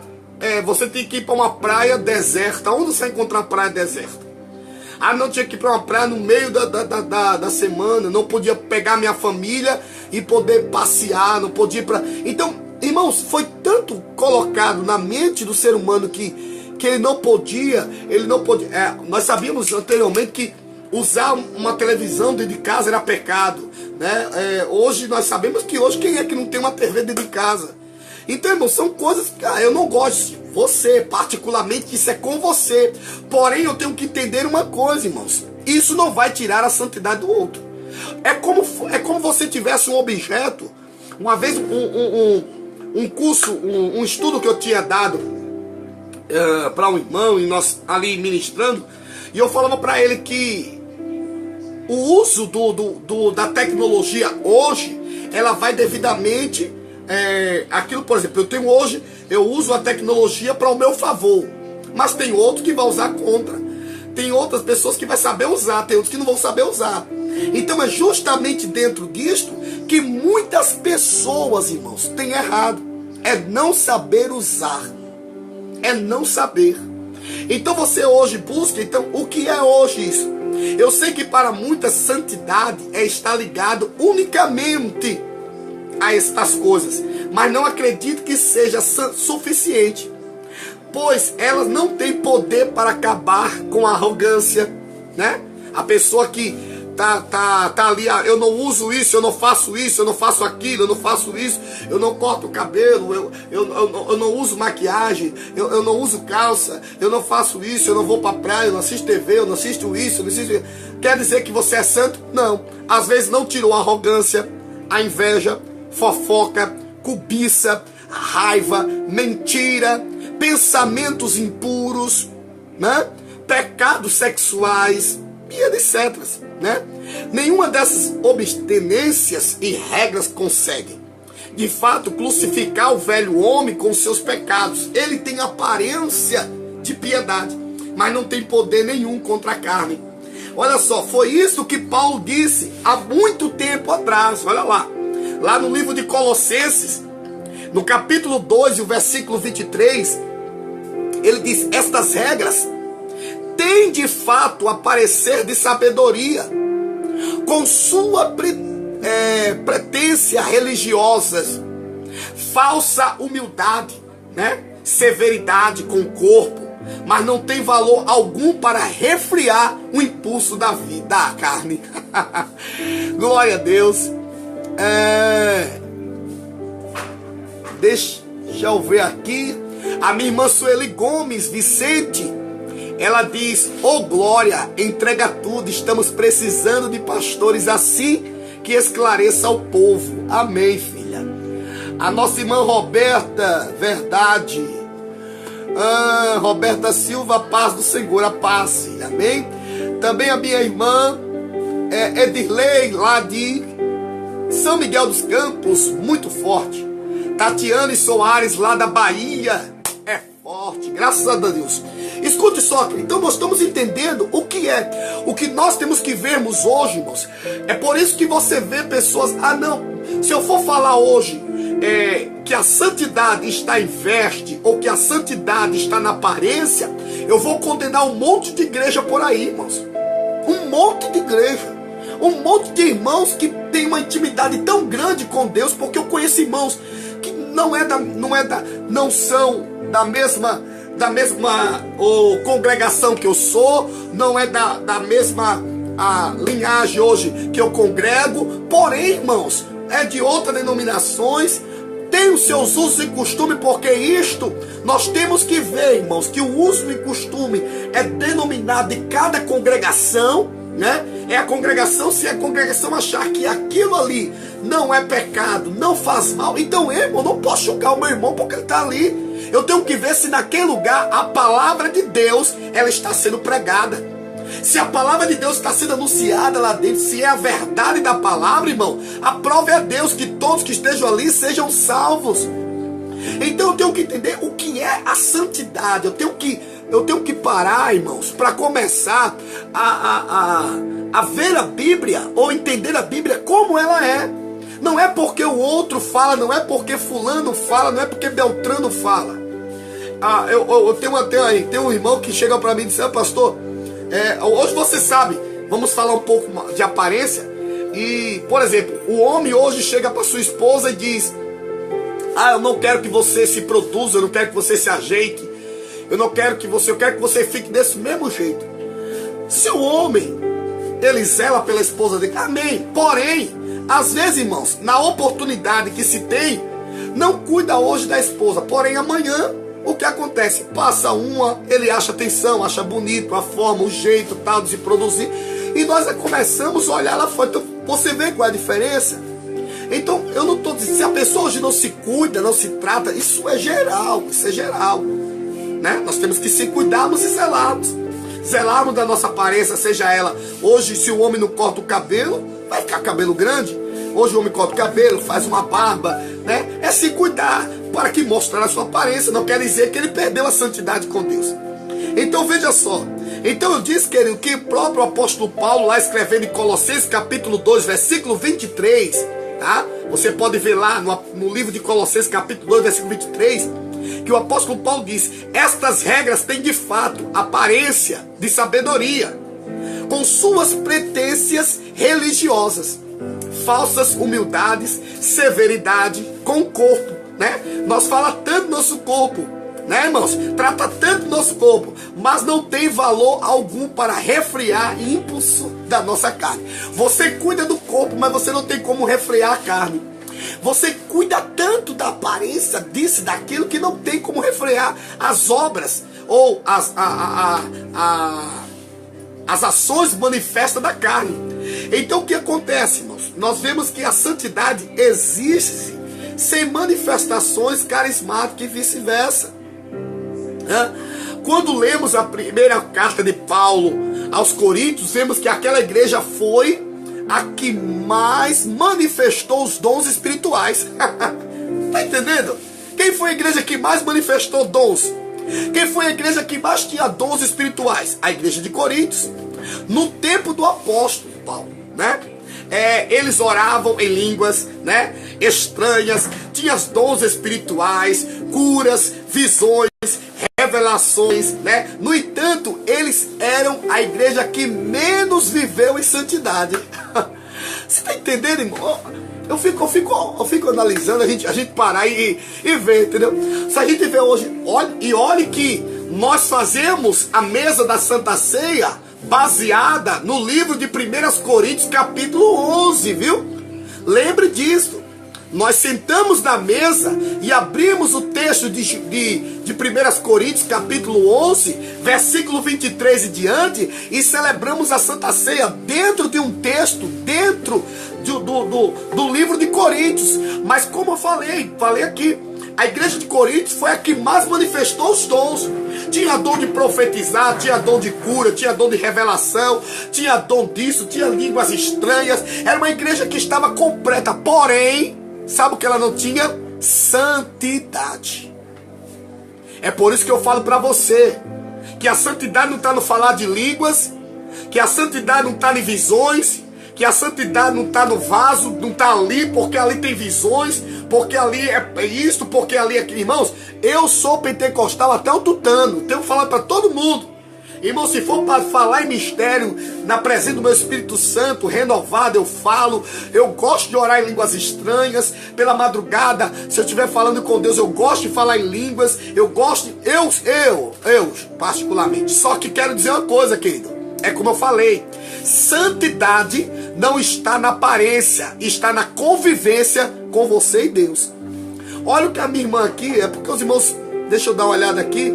Você tem que ir para uma praia deserta. Onde você vai encontrar uma praia deserta? Não tinha que ir para uma praia no meio da semana. Não podia pegar minha família e poder passear. Não podia ir para... Então, irmãos, foi tanto colocado na mente do ser humano que ele não podia. Nós sabíamos anteriormente que usar uma televisão dentro de casa era pecado, né? Hoje nós sabemos que quem é que não tem uma TV dentro de casa? Então, irmãos, são coisas que eu não gosto. Você, particularmente, isso é com você. Porém, eu tenho que entender uma coisa, irmãos. Isso não vai tirar a santidade do outro. É como você tivesse um objeto. Uma vez, um curso, um estudo que eu tinha dado para um irmão, e nós ali ministrando, e eu falava para ele que o uso da tecnologia hoje, ela vai devidamente... aquilo, por exemplo, eu uso a tecnologia para o meu favor, mas tem outro que vai usar contra. Tem outras pessoas que vai saber usar, tem outros que não vão saber usar. Então é justamente dentro disto que muitas pessoas, irmãos, têm errado. É não saber usar. É não saber. Então você hoje busca, então o que é hoje isso? Eu sei que para muita santidade estar ligado unicamente a estas coisas, mas não acredito que seja suficiente, pois elas não têm poder para acabar com a arrogância, né? A pessoa que tá ali, eu não uso isso, eu não faço isso, eu não faço aquilo, eu não faço isso, eu não corto o cabelo, eu não uso maquiagem, eu não uso calça, eu não faço isso, eu não vou para praia, eu não assisto TV, eu não assisto isso, eu não assisto... Quer dizer que você é santo? Não. Às vezes não tirou a arrogância, a inveja, fofoca, cobiça, raiva, mentira, pensamentos impuros, né? Pecados sexuais e etc, né? Nenhuma dessas obstinências e regras consegue, de fato, crucificar o velho homem com seus pecados. Ele tem aparência de piedade, mas não tem poder nenhum contra a carne. Olha só, foi isso que Paulo disse há muito tempo atrás. Olha lá. Lá no livro de Colossenses, no capítulo 2, o versículo 23, ele diz: estas regras têm de fato a parecer de sabedoria, com sua pretência religiosas, falsa humildade, né? Severidade com o corpo, mas não tem valor algum para refriar o impulso da vida, da carne. Glória a Deus. Deixa eu ver aqui. A minha irmã Sueli Gomes Vicente, ela diz: ô Glória, entrega tudo, estamos precisando de pastores assim que esclareça ao povo. Amém, filha. A nossa irmã Roberta, verdade. Roberta Silva, paz do Senhor, a paz, filha. Amém. Também a minha irmã Edirley, lá de São Miguel dos Campos, muito forte. Tatiane Soares, lá da Bahia, é forte, graças a Deus. Escute só, então nós estamos entendendo o que nós temos que vermos hoje, irmãos. É por isso que você vê pessoas, se eu for falar hoje que a santidade está em veste, ou que a santidade está na aparência, eu vou condenar um monte de igreja por aí, irmãos. Um monte de igreja. Um monte de irmãos que tem uma intimidade tão grande com Deus, porque eu conheço irmãos que não são da mesma da mesma congregação que eu sou, não é da mesma linhagem hoje que eu congrego, porém, irmãos, é de outras denominações, tem os seus usos e costumes, porque isto nós temos que ver, irmãos, que o uso e costume é denominado de cada congregação, né? É a congregação, se a congregação achar que aquilo ali não é pecado, não faz mal, então eu, irmão, não posso julgar o meu irmão porque ele está ali. Eu tenho que ver se naquele lugar a palavra de Deus ela está sendo pregada. Se a palavra de Deus está sendo anunciada lá dentro, se é a verdade da palavra, irmão, a prova é a Deus que todos que estejam ali sejam salvos. Então eu tenho que entender o que é a santidade. Eu tenho que parar, irmãos, para começar a ver a Bíblia ou entender a Bíblia como ela é. Não é porque o outro fala, não é porque fulano fala, não é porque Beltrano fala. Eu tenho um irmão que chega para mim e diz: pastor, hoje você sabe, vamos falar um pouco de aparência. E, por exemplo, o homem hoje chega para sua esposa e diz: eu não quero que você se produza, eu não quero que você se ajeite, eu quero que você fique desse mesmo jeito. Se o homem, ele zela pela esposa dele, amém. Porém, às vezes, irmãos, na oportunidade que se tem, não cuida hoje da esposa, porém amanhã, o que acontece? Passa ele acha atenção, acha bonito a forma, o jeito tal de se produzir, e nós começamos a olhar lá fora. Então, você vê qual é a diferença? Então, eu não estou dizendo, se a pessoa hoje não se cuida, não se trata, isso é geral, né? Nós temos que se cuidarmos e zelarmos da nossa aparência, seja ela, hoje se o homem não corta o cabelo, vai ficar cabelo grande. Hoje o homem corta o cabelo, faz uma barba, né? É se cuidar para que mostrar a sua aparência. Não quer dizer que ele perdeu a santidade com Deus. Então veja só. Então eu disse, querido, que o próprio apóstolo Paulo, lá escrevendo em Colossenses capítulo 2, versículo 23, tá? Você pode ver lá no livro de Colossenses capítulo 2, versículo 23, que o apóstolo Paulo diz: estas regras têm de fato aparência de sabedoria, com suas pretensas religiosas, falsas humildades, severidade com o corpo, né? Nós fala tanto do nosso corpo, né, irmãos? Trata tanto do nosso corpo, mas não tem valor algum para refrear impulso da nossa carne. Você cuida do corpo, mas você não tem como refrear a carne. Você cuida tanto da aparência disso, daquilo, que não tem como refrear as obras ou as ações manifestas da carne. Então o que acontece, irmãos? Nós vemos que a santidade existe sem manifestações carismáticas e vice-versa. Quando lemos a primeira carta de Paulo aos Coríntios, vemos que aquela igreja foi a que mais manifestou os dons espirituais. Tá entendendo? Quem foi a igreja que mais manifestou dons? Quem foi a igreja que mais tinha dons espirituais? A igreja de Coríntios. No tempo do apóstolo Paulo, né? Eles oravam em línguas, né, estranhas, tinham dons espirituais, curas, visões, revelações, né? No entanto, eles eram a igreja que menos viveu em santidade. Você está entendendo, irmão? Eu fico analisando, a gente parar e ver, entendeu? Se a gente vê hoje, olhe que nós fazemos a mesa da Santa Ceia baseada no livro de 1 Coríntios capítulo 11, viu? Lembre disso. Nós sentamos na mesa e abrimos o texto de 1 Coríntios capítulo 11, versículo 23 e diante, e celebramos a Santa Ceia dentro de um texto, dentro do livro de Coríntios. Mas como eu falei aqui, a igreja de Coríntios foi a que mais manifestou os dons. Tinha dom de profetizar, tinha dom de cura, tinha dom de revelação, tinha dom disso, tinha línguas estranhas. Era uma igreja que estava completa, porém, sabe o que ela não tinha? Santidade. É por isso que eu falo para você que a santidade não está no falar de línguas, que a santidade não está em visões, que a santidade não está no vaso, não está ali porque ali tem visões, porque ali é isto, porque ali é aquilo. Irmãos, eu sou pentecostal até o tutano, tenho falado para todo mundo. Irmão, se for para falar em mistério, na presença do meu Espírito Santo, renovado, eu falo. Eu gosto de orar em línguas estranhas. Pela madrugada, se eu estiver falando com Deus, eu gosto de falar em línguas. Eu gosto, eu particularmente. Só que quero dizer uma coisa, querido. É como eu falei, santidade não está na aparência, está na convivência com você e Deus. Olha o que a minha irmã aqui, é porque os irmãos, deixa eu dar uma olhada aqui.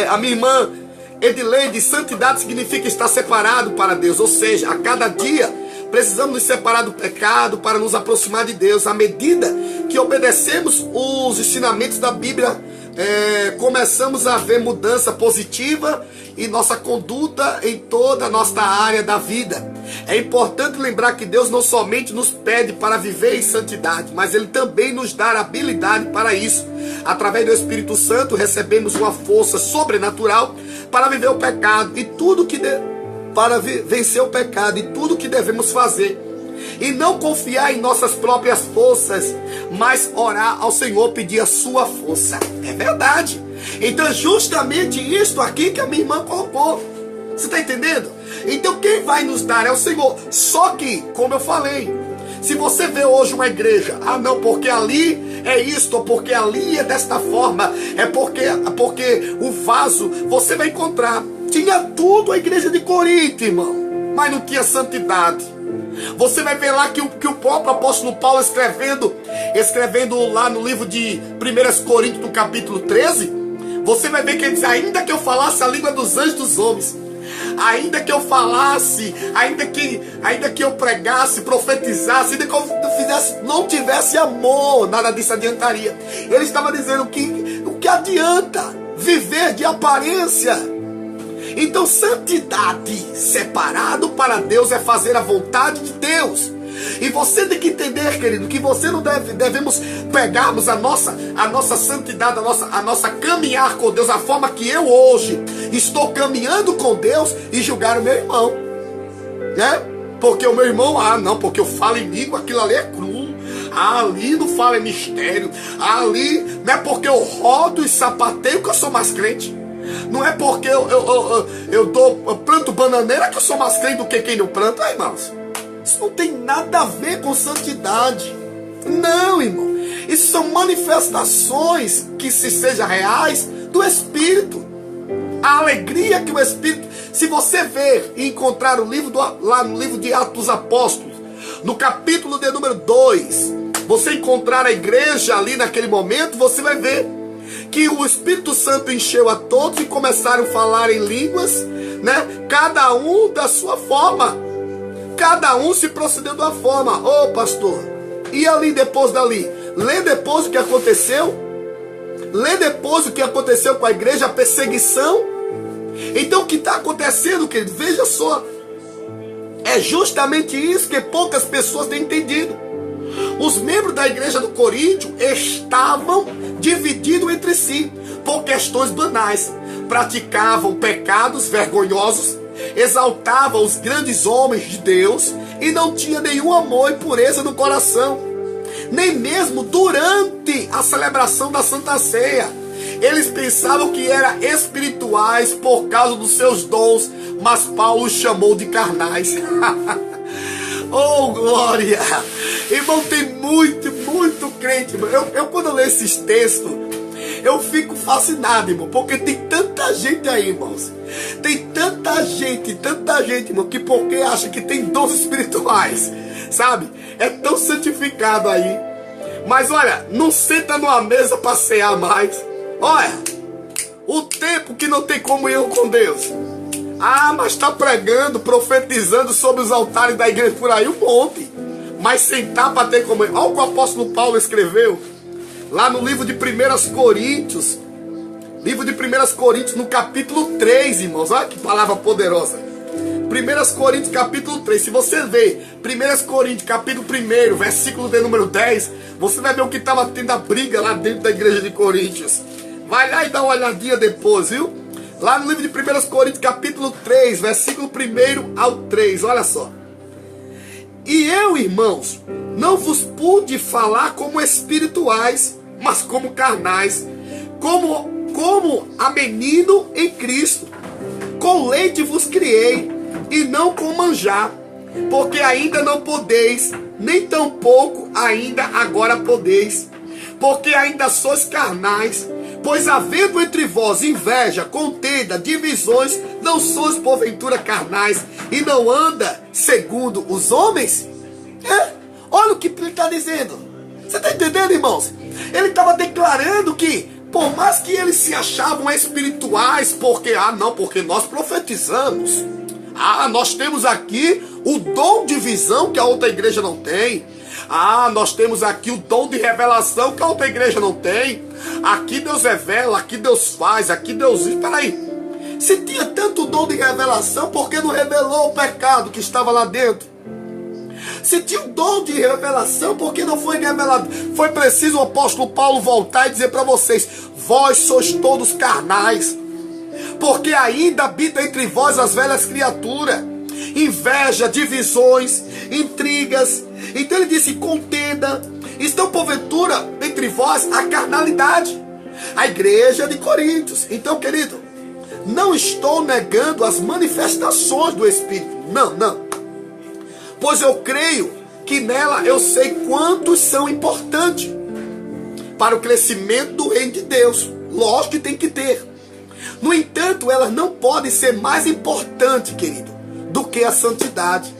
A minha irmã Edileide, santidade significa estar separado para Deus, ou seja, a cada dia precisamos nos separar do pecado para nos aproximar de Deus. À medida que obedecemos os ensinamentos da Bíblia, começamos a ver mudança positiva em nossa conduta em toda a nossa área da vida. É importante lembrar que Deus não somente nos pede para viver em santidade, mas Ele também nos dá habilidade para isso. Através do Espírito Santo recebemos uma força sobrenatural para viver o pecado e tudo que para vencer o pecado e tudo que devemos fazer. E não confiar em nossas próprias forças, mas orar ao Senhor, pedir a sua força. É verdade. Então é justamente isso aqui que a minha irmã colocou. Você está entendendo? Então quem vai nos dar é o Senhor. Só que, como eu falei, se você vê hoje uma igreja, não, porque ali é isto, ou porque ali é desta forma, é porque o vaso, você vai encontrar. Tinha tudo a igreja de Corinto, irmão, mas não tinha santidade. Você vai ver lá que o próprio apóstolo Paulo escrevendo lá no livro de 1 Coríntios, no capítulo 13, você vai ver que ele diz: ainda que eu falasse a língua dos anjos dos homens, ainda que eu falasse, ainda que eu pregasse, profetizasse, ainda que eu fizesse, não tivesse amor, nada disso adiantaria. Ele estava dizendo que o que adianta viver de aparência? Então santidade, separado para Deus, é fazer a vontade de Deus. E você tem que entender, querido, que você não devemos pegarmos a nossa santidade, a nossa caminhar com Deus, a forma que eu hoje estou caminhando com Deus, e julgar o meu irmão, né? Porque o meu irmão, não, porque eu falo em língua, aquilo ali é cru, ali não fala em mistério, ali não é porque eu rodo e sapateio que eu sou mais crente. Não é porque eu planto bananeira que eu sou mais crente do que quem não planta, irmãos. Isso não tem nada a ver com santidade. Não, irmão. Isso são manifestações que, se sejam reais, do Espírito. A alegria que o Espírito... Se você ver e encontrar lá no livro de Atos dos Apóstolos, no capítulo de número 2, você encontrar a igreja ali naquele momento, você vai ver que o Espírito Santo encheu a todos e começaram a falar em línguas, né? Cada um da sua forma. Cada um se procedeu de uma forma. Ô pastor, e ali depois dali? Lê depois o que aconteceu. Lê depois o que aconteceu com a igreja, a perseguição. Então o que está acontecendo, querido? Veja só. É justamente isso que poucas pessoas têm entendido. Os membros da igreja do Coríntio estavam divididos entre si por questões banais. Praticavam pecados vergonhosos, exaltavam os grandes homens de Deus e não tinha nenhum amor e pureza no coração, nem mesmo durante a celebração da Santa Ceia. Eles pensavam que eram espirituais por causa dos seus dons, mas Paulo os chamou de carnais. Oh, glória! Irmão, tem muito crente, irmão. Eu quando eu leio esses textos, eu fico fascinado, irmão, porque tem tanta gente aí, irmãos. Tem tanta gente, irmão, que porque acha que tem dons espirituais, sabe? É tão santificado aí. Mas olha, não senta numa mesa para cear mais. Olha, o tempo que não tem comunhão com Deus. Mas está pregando, profetizando sobre os altares da igreja por aí, um monte. Mas sentar para ter comunhão. Olha o que o apóstolo Paulo escreveu lá no livro de 1 Coríntios. Livro de 1 Coríntios, no capítulo 3, irmãos. Olha que palavra poderosa. 1 Coríntios, capítulo 3. Se você ver 1 Coríntios, capítulo 1, versículo de número 10, você vai ver o que estava tendo a briga lá dentro da igreja de Coríntios. Vai lá e dá uma olhadinha depois, viu? Lá no livro de 1 Coríntios, capítulo 3, versículo 1 ao 3, olha só. E eu, irmãos, não vos pude falar como espirituais, mas como carnais, como a menino em Cristo. Com leite vos criei, e não com manjar, porque ainda não podeis, nem tampouco ainda agora podeis, porque ainda sois carnais. Pois havendo entre vós inveja, contenda, divisões, não sois porventura carnais, e não anda segundo os homens? Olha o que ele está dizendo. Você está entendendo, irmãos? Ele estava declarando que, por mais que eles se achavam espirituais, porque nós profetizamos. Nós temos aqui o dom de visão que a outra igreja não tem. Nós temos aqui o dom de revelação que a outra igreja não tem. Aqui Deus revela, aqui Deus faz, aqui Deus... Espera aí. Se tinha tanto dom de revelação, por que não revelou o pecado que estava lá dentro? Se tinha o dom de revelação, por que não foi revelado? Foi preciso o apóstolo Paulo voltar e dizer para vocês: vós sois todos carnais, porque ainda habita entre vós as velhas criaturas, inveja, divisões, intrigas. Então ele disse: contenda, estão porventura entre vós a carnalidade. A igreja de Coríntios. Então, querido, não estou negando as manifestações do Espírito, não. Pois eu creio que nela eu sei quantos são importantes para o crescimento do reino de Deus. Lógico que tem que ter. No entanto, elas não podem ser mais importantes, querido, do que a santidade.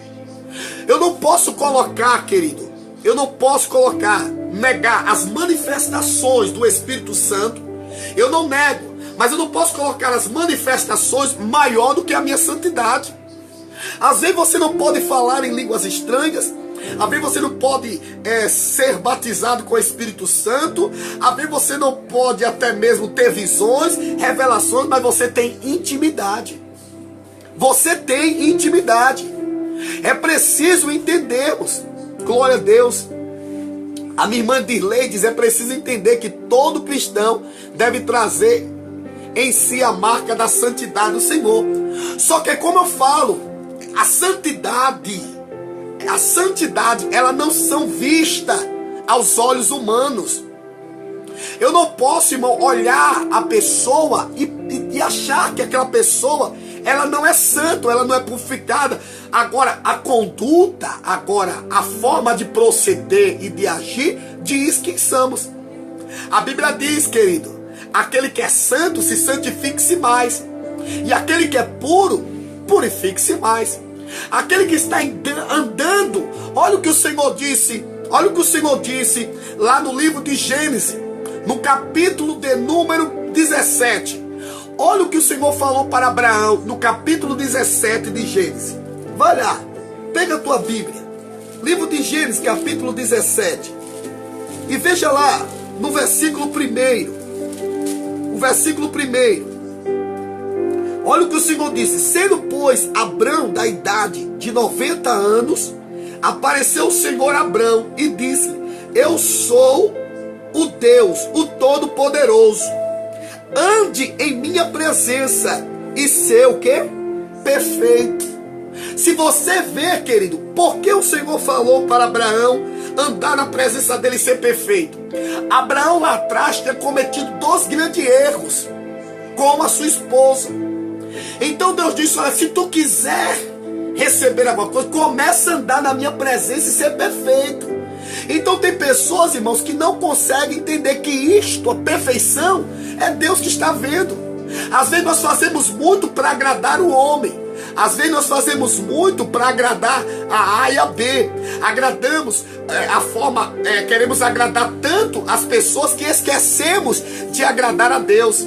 Eu não posso colocar, querido, negar as manifestações do Espírito Santo. Eu não nego, mas eu não posso colocar as manifestações maior do que a minha santidade. Às vezes você não pode falar em línguas estranhas, às vezes você não pode ser batizado com o Espírito Santo, às vezes você não pode até mesmo ter visões, revelações, mas você tem intimidade. Você tem intimidade. É preciso entendermos. Glória a Deus. A minha irmã Dirley diz: é preciso entender que todo cristão deve trazer em si a marca da santidade do Senhor. Só que, como eu falo, a santidade, ela não são vista aos olhos humanos. Eu não posso, irmão, olhar a pessoa e achar que aquela pessoa, ela não é santa, ela não é purificada. Agora, a conduta, a forma de proceder e de agir, diz quem somos. A Bíblia diz, querido, aquele que é santo, se santifique-se mais. E aquele que é puro, purifique-se mais. Aquele que está andando, olha o que o Senhor disse lá no livro de Gênesis, no capítulo de número 17. Olha o que o Senhor falou para Abraão, no capítulo 17 de Gênesis. Vai lá, pega a tua Bíblia, livro de Gênesis, capítulo 17, e veja lá, no versículo 1, o versículo 1. Olha o que o Senhor disse: sendo, pois, Abrão da idade de 90 anos, apareceu o Senhor a Abrão e disse: eu sou o Deus, o Todo-Poderoso. Ande em minha presença e ser o quê? Perfeito. Se você vê, querido, por que o Senhor falou para Abraão andar na presença dele e ser perfeito? Abraão lá atrás tinha cometido 2 grandes erros com a sua esposa. Então Deus disse: olha, se tu quiser receber alguma coisa, começa a andar na minha presença e ser perfeito. Então tem pessoas, irmãos, que não conseguem entender que isto, a perfeição, é Deus que está vendo. Às vezes nós fazemos muito para agradar o homem. Às vezes nós fazemos muito para agradar a A e a B. Agradamos queremos agradar tanto as pessoas que esquecemos de agradar a Deus.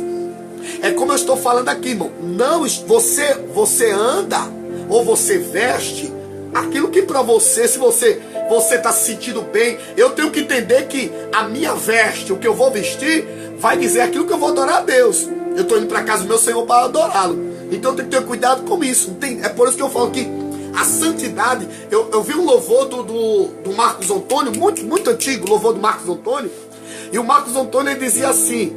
É como eu estou falando aqui, irmão. Não, você anda ou você veste aquilo que para você, se você está se sentindo bem, eu tenho que entender que a minha veste, o que eu vou vestir, vai dizer aquilo que eu vou adorar a Deus. Eu estou indo para casa do meu Senhor para adorá-lo. Então eu tenho que ter cuidado com isso. É por isso que eu falo que a santidade, eu vi um louvor do Marcos Antônio, muito antigo, o louvor do Marcos Antônio, e o Marcos Antônio ele dizia assim: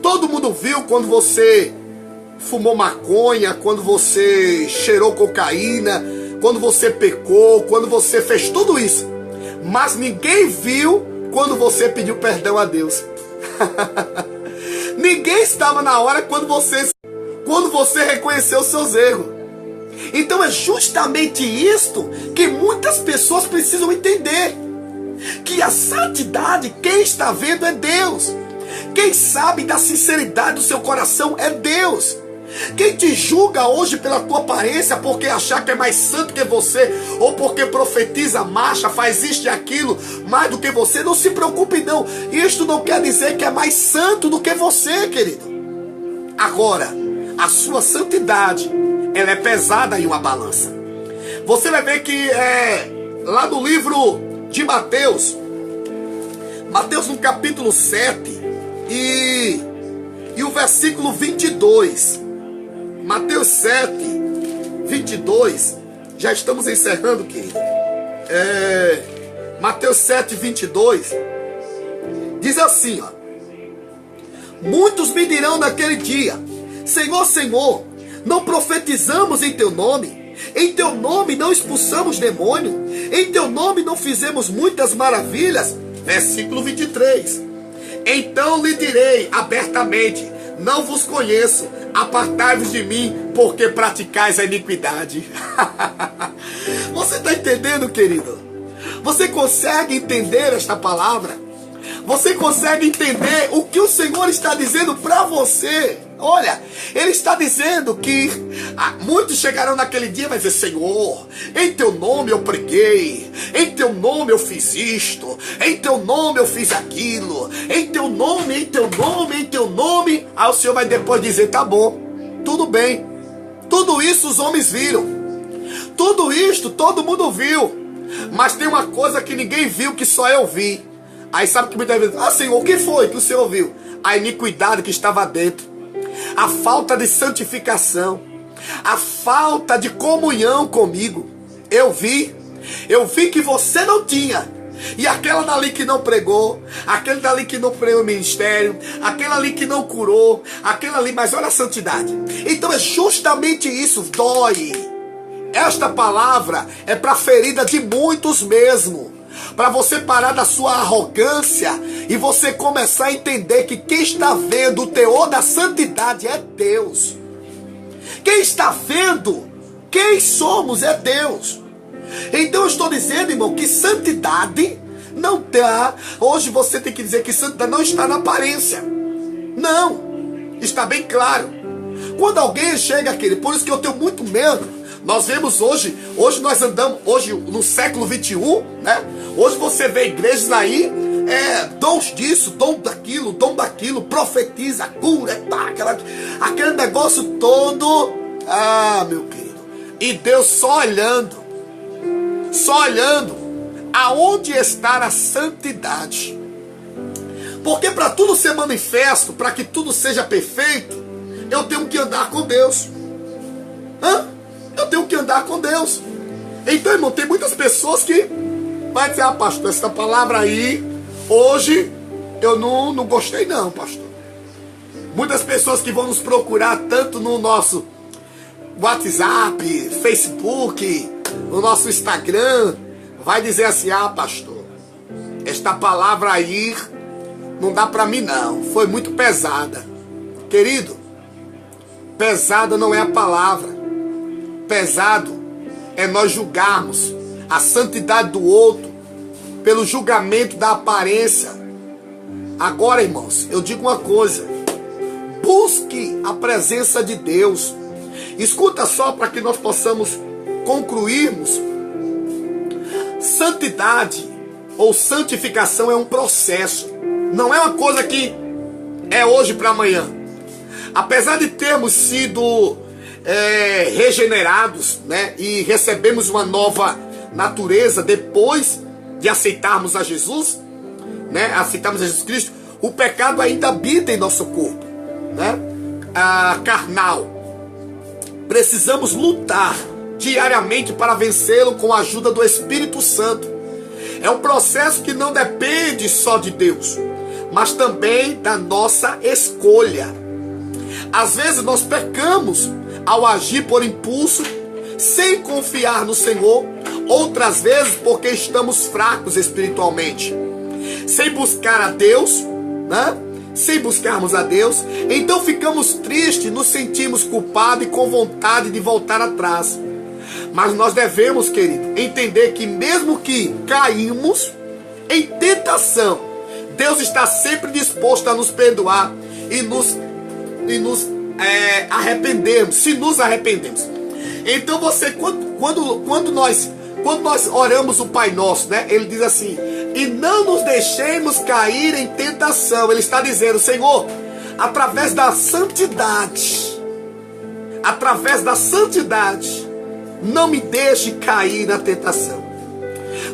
todo mundo viu quando você fumou maconha, quando você cheirou cocaína, quando você pecou, quando você fez tudo isso, mas ninguém viu quando você pediu perdão a Deus. Ninguém estava na hora quando você... quando você reconhecer os seus erros. Então é justamente isto que muitas pessoas precisam entender. Que a santidade, quem está vendo é Deus. Quem sabe da sinceridade do seu coração é Deus. Quem te julga hoje pela tua aparência, porque achar que é mais santo que você, ou porque profetiza, marcha, faz isto e aquilo, mais do que você, não se preocupe não. Isto não quer dizer que é mais santo do que você, querido. Agora, a sua santidade, ela é pesada em uma balança. Você vai ver que lá no livro de Mateus no capítulo 7 e o versículo 22, Mateus 7, 22, já estamos encerrando, querido. Mateus 7, 22, diz assim, ó: muitos me dirão naquele dia: Senhor, Senhor, não profetizamos em teu nome? Em teu nome não expulsamos demônio? Em teu nome não fizemos muitas maravilhas? Versículo 23. Então lhe direi abertamente: não vos conheço, apartai-vos de mim, porque praticais a iniquidade. Você está entendendo, querido? Você consegue entender esta palavra? Você consegue entender o que o Senhor está dizendo para você? Olha, Ele está dizendo que muitos chegarão naquele dia e vão dizer: Senhor, em teu nome eu preguei, em teu nome eu fiz isto, em teu nome eu fiz aquilo, em teu nome, em teu nome, em teu nome. Aí o Senhor vai depois dizer: tá bom, tudo bem, tudo isso os homens viram, tudo isto todo mundo viu, mas tem uma coisa que ninguém viu, que só eu vi. Aí sabe que muitas vezes: ah, Senhor, o que foi que o Senhor viu? A iniquidade que estava dentro, a falta de santificação, a falta de comunhão comigo. Eu vi que você não tinha. E aquela dali que não pregou, aquele dali que não pregou o ministério, aquela ali que não curou, aquela ali, mas olha a santidade. Então é justamente isso, dói. Esta palavra é para a ferida de muitos mesmo. Para você parar da sua arrogância e você começar a entender que quem está vendo o teor da santidade é Deus. Quem está vendo quem somos é Deus. Então eu estou dizendo, irmão, que santidade não está. Hoje você tem que dizer que santidade não está na aparência. Não, está bem claro. Quando alguém chega aquele, por isso que eu tenho muito medo. Nós vemos hoje nós andamos, hoje no século 21, né? Hoje você vê igrejas aí, dons disso, dom daquilo, profetiza, cura, aquele negócio todo. Ah, meu querido, e Deus só olhando, aonde está a santidade. Porque para tudo ser manifesto, para que tudo seja perfeito, eu tenho que andar com Deus. Eu tenho que andar com Deus. Então, irmão, tem muitas pessoas que vai dizer: ah, pastor, essa palavra aí, hoje, eu não gostei não, pastor. Muitas pessoas que vão nos procurar tanto no nosso WhatsApp, Facebook, no nosso Instagram, vai dizer assim: ah, pastor, esta palavra aí não dá para mim não, foi muito pesada. Querido, pesada não é a palavra. Pesado é nós julgarmos a santidade do outro pelo julgamento da aparência. Agora, irmãos, eu digo uma coisa: busque a presença de Deus. Escuta só, para que nós possamos concluirmos. Santidade ou santificação é um processo, não é uma coisa que é hoje para amanhã. Apesar de termos sido regenerados, né, e recebemos uma nova natureza depois de aceitarmos a Jesus, né, aceitarmos a Jesus Cristo, o pecado ainda habita em nosso corpo, né, carnal. Precisamos lutar diariamente para vencê-lo com a ajuda do Espírito Santo. É um processo que não depende só de Deus, mas também da nossa escolha. Às vezes nós pecamos ao agir por impulso, sem confiar no Senhor. Outras vezes porque estamos fracos espiritualmente, sem buscar a Deus, né? sem buscarmos a Deus, então ficamos tristes, nos sentimos culpados e com vontade de voltar atrás. Mas nós devemos, querido, entender que mesmo que caímos em tentação, Deus está sempre disposto a nos perdoar e nos arrependermos, se nos arrependemos. Então você, quando nós oramos o Pai Nosso, né? Ele diz assim: e não nos deixemos cair em tentação. Ele está dizendo: Senhor, através da santidade, não me deixe cair na tentação.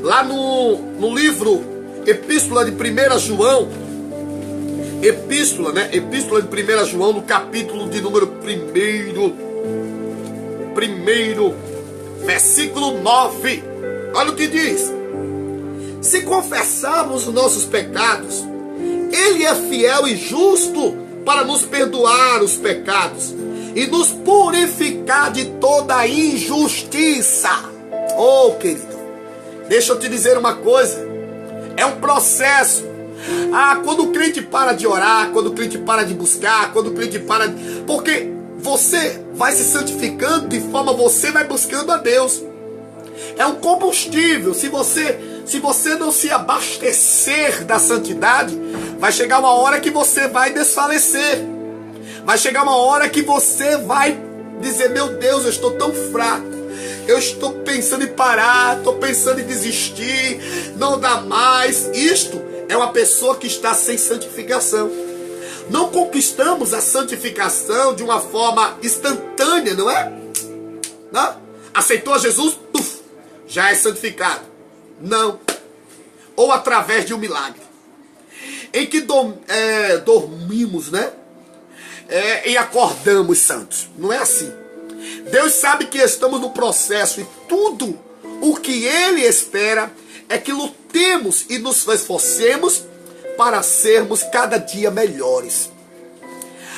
Lá no livro Epístola de 1 João, Epístola de 1 João, no capítulo de número 1, versículo 9, olha o que diz: se confessarmos os nossos pecados, Ele é fiel e justo para nos perdoar os pecados e nos purificar de toda injustiça. Oh, querido, deixa eu te dizer uma coisa, é um processo. Quando o crente para de orar, quando o crente para de buscar, quando o crente para de... porque você vai se santificando de forma, você vai buscando a Deus. É um combustível. Se você não se abastecer da santidade, vai chegar uma hora que você vai desfalecer. Vai chegar uma hora que você vai dizer: meu Deus, eu estou tão fraco, eu estou pensando em parar, estou pensando em desistir, não dá mais. Isto é uma pessoa que está sem santificação. Não conquistamos a santificação de uma forma instantânea, não é? Não? Aceitou Jesus, já é santificado. Não. Ou através de um milagre, em que dormimos, né? E acordamos santos. Não é assim. Deus sabe que estamos no processo, e tudo o que Ele espera é que lutemos e nos esforcemos para sermos cada dia melhores.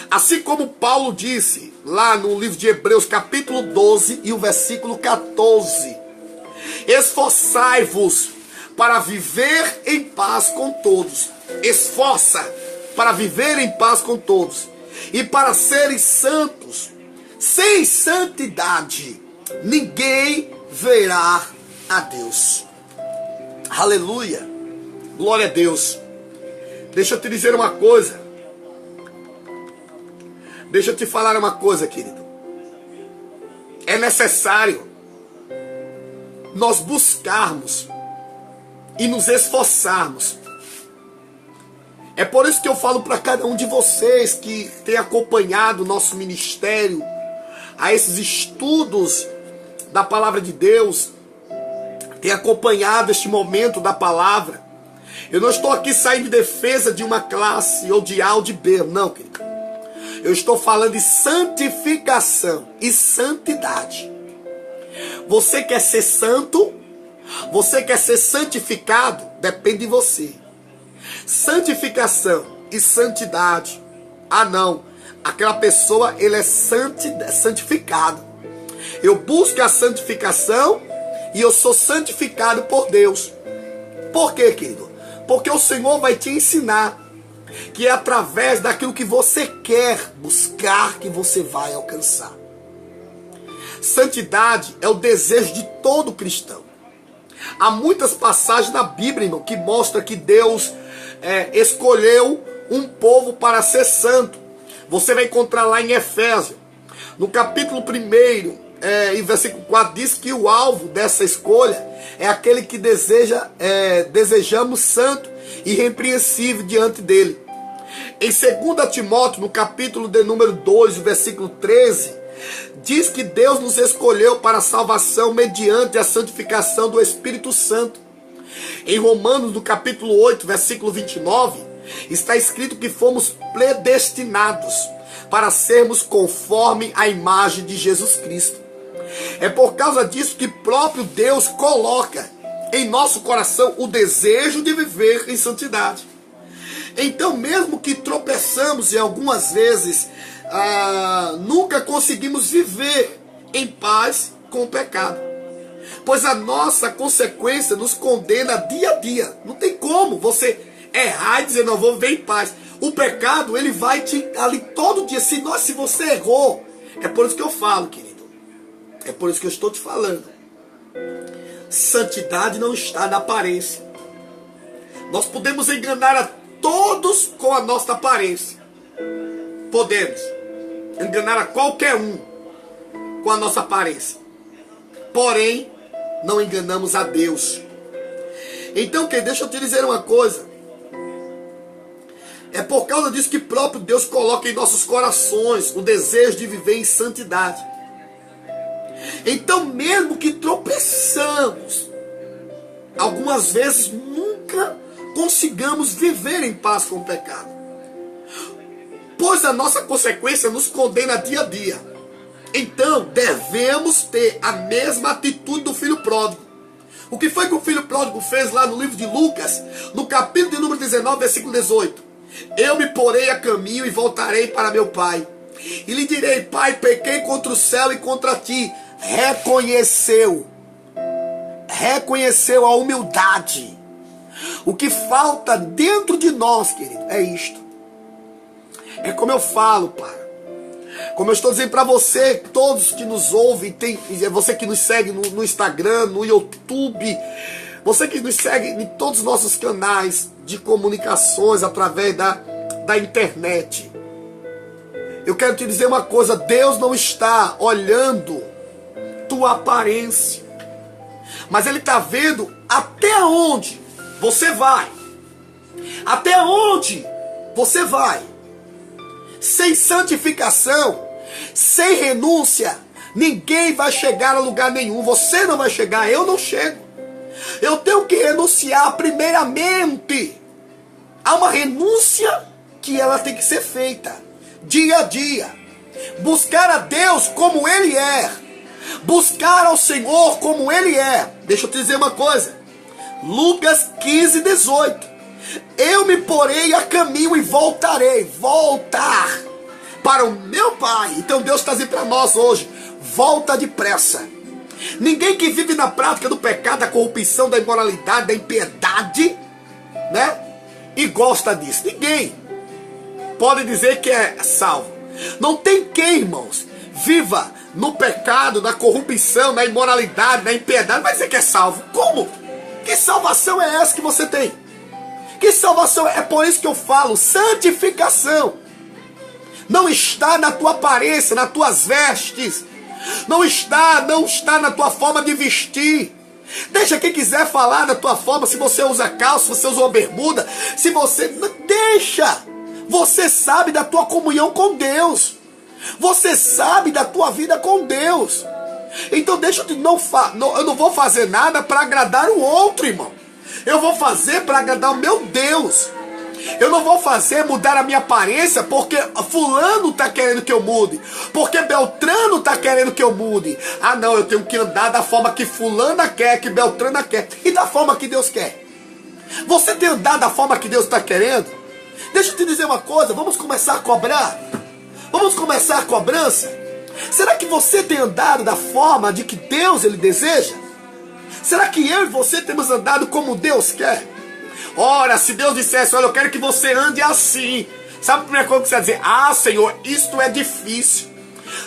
Assim como Paulo disse lá no livro de Hebreus, capítulo 12 e o versículo 14: esforçai-vos para viver em paz com todos. Esforça para viver em paz com todos e para serem santos. Sem santidade ninguém verá a Deus. Aleluia, glória a Deus. Deixa eu te dizer uma coisa, deixa eu te falar uma coisa, querido. É necessário nós buscarmos e nos esforçarmos. É por isso que eu falo para cada um de vocês que tem acompanhado o nosso ministério, a esses estudos da palavra de Deus, tem acompanhado este momento da palavra. Eu não estou aqui saindo de defesa de uma classe ou de A ou de B, não, querido. Eu estou falando de santificação e santidade. Você quer ser santo? Você quer ser santificado? Depende de você. Santificação e santidade. Não. Aquela pessoa, ele é santificado. Eu busco a santificação e eu sou santificado por Deus. Por quê, querido? Porque o Senhor vai te ensinar que é através daquilo que você quer buscar que você vai alcançar. Santidade é o desejo de todo cristão. Há muitas passagens na Bíblia, irmão, que mostram que Deus escolheu um povo para ser santo. Você vai encontrar lá em Efésios, no capítulo 1, em versículo 4, diz que o alvo dessa escolha é aquele que desejamos santo e irrepreensível diante dele. Em 2 Timóteo, no capítulo de número 2, versículo 13, diz que Deus nos escolheu para a salvação mediante a santificação do Espírito Santo. Em Romanos, no capítulo 8, versículo 29, está escrito que fomos predestinados para sermos conforme a imagem de Jesus Cristo. É por causa disso que próprio Deus coloca em nosso coração o desejo de viver em santidade. Então, mesmo que tropeçamos e algumas vezes nunca conseguimos viver em paz com o pecado, pois a nossa consequência nos condena dia a dia. Não tem como você errar e dizer: não, vou viver em paz. O pecado, ele vai te ali todo dia. Se você errou, é por isso que eu falo, querido. É por isso que eu estou te falando. Santidade não está na aparência. Nós podemos enganar a todos com a nossa aparência. Podemos enganar a qualquer um com a nossa aparência. Porém, não enganamos a Deus. Então, deixa eu te dizer uma coisa. É por causa disso que próprio Deus coloca em nossos corações o desejo de viver em santidade. Então, mesmo que tropeçamos, algumas vezes nunca consigamos viver em paz com o pecado. Pois a nossa consequência nos condena dia a dia. Então, devemos ter a mesma atitude do filho pródigo. O que foi que o filho pródigo fez lá no livro de Lucas, no capítulo de número 19, versículo 18? Eu me porei a caminho e voltarei para meu pai. E lhe direi, pai, pequei contra o céu e contra ti. Reconheceu a humildade. O que falta dentro de nós, querido, é isto. É como eu falo, pai. Como eu estou dizendo para você, todos que nos ouvem, você que nos segue no Instagram, no YouTube, você que nos segue em todos os nossos canais de comunicações através da internet. Eu quero te dizer uma coisa, Deus não está olhando tua aparência, mas Ele está vendo até onde você vai. Até onde você vai. Sem santificação, sem renúncia, ninguém vai chegar a lugar nenhum. Você não vai chegar, eu não chego. Eu tenho que renunciar primeiramente. Há uma renúncia que ela tem que ser feita dia a dia. Buscar a Deus como Ele é. Buscar ao Senhor como Ele é. Deixa eu te dizer uma coisa. Lucas 15, 18. Eu me porei a caminho e voltarei. Voltar para o meu Pai. Então Deus está dizendo para nós hoje, volta depressa. Ninguém que vive na prática do pecado, da corrupção, da imoralidade, da impiedade, né? E gosta disso. Ninguém pode dizer que é salvo. Não tem quem, irmãos, viva no pecado, na corrupção, na imoralidade, na impiedade, vai dizer que é salvo. Como? Que salvação é essa que você tem? Que salvação é? É por isso que eu falo, santificação. Não está na tua aparência, nas tuas vestes. Não está na tua forma de vestir. Deixa quem quiser falar da tua forma, se você usa calça, se você usa uma bermuda, se você... Deixa! Você sabe da tua comunhão com Deus. Você sabe da tua vida com Deus. Então deixa eu não vou fazer nada para agradar o outro, irmão. Eu vou fazer para agradar o meu Deus. Eu não vou mudar a minha aparência porque fulano está querendo que eu mude, porque Beltrano está querendo que eu mude. Ah não, eu tenho que andar da forma que fulana quer, que Beltrana quer, e da forma que Deus quer. Você tem andado da forma que Deus está querendo? Deixa eu te dizer uma coisa, vamos começar a cobrar? Vamos começar a cobrança? Será que você tem andado da forma de que Deus Ele deseja? Será que eu e você temos andado como Deus quer? Ora, se Deus dissesse, olha, eu quero que você ande assim. Sabe a primeira coisa que você vai dizer? Ah, Senhor, isto é difícil.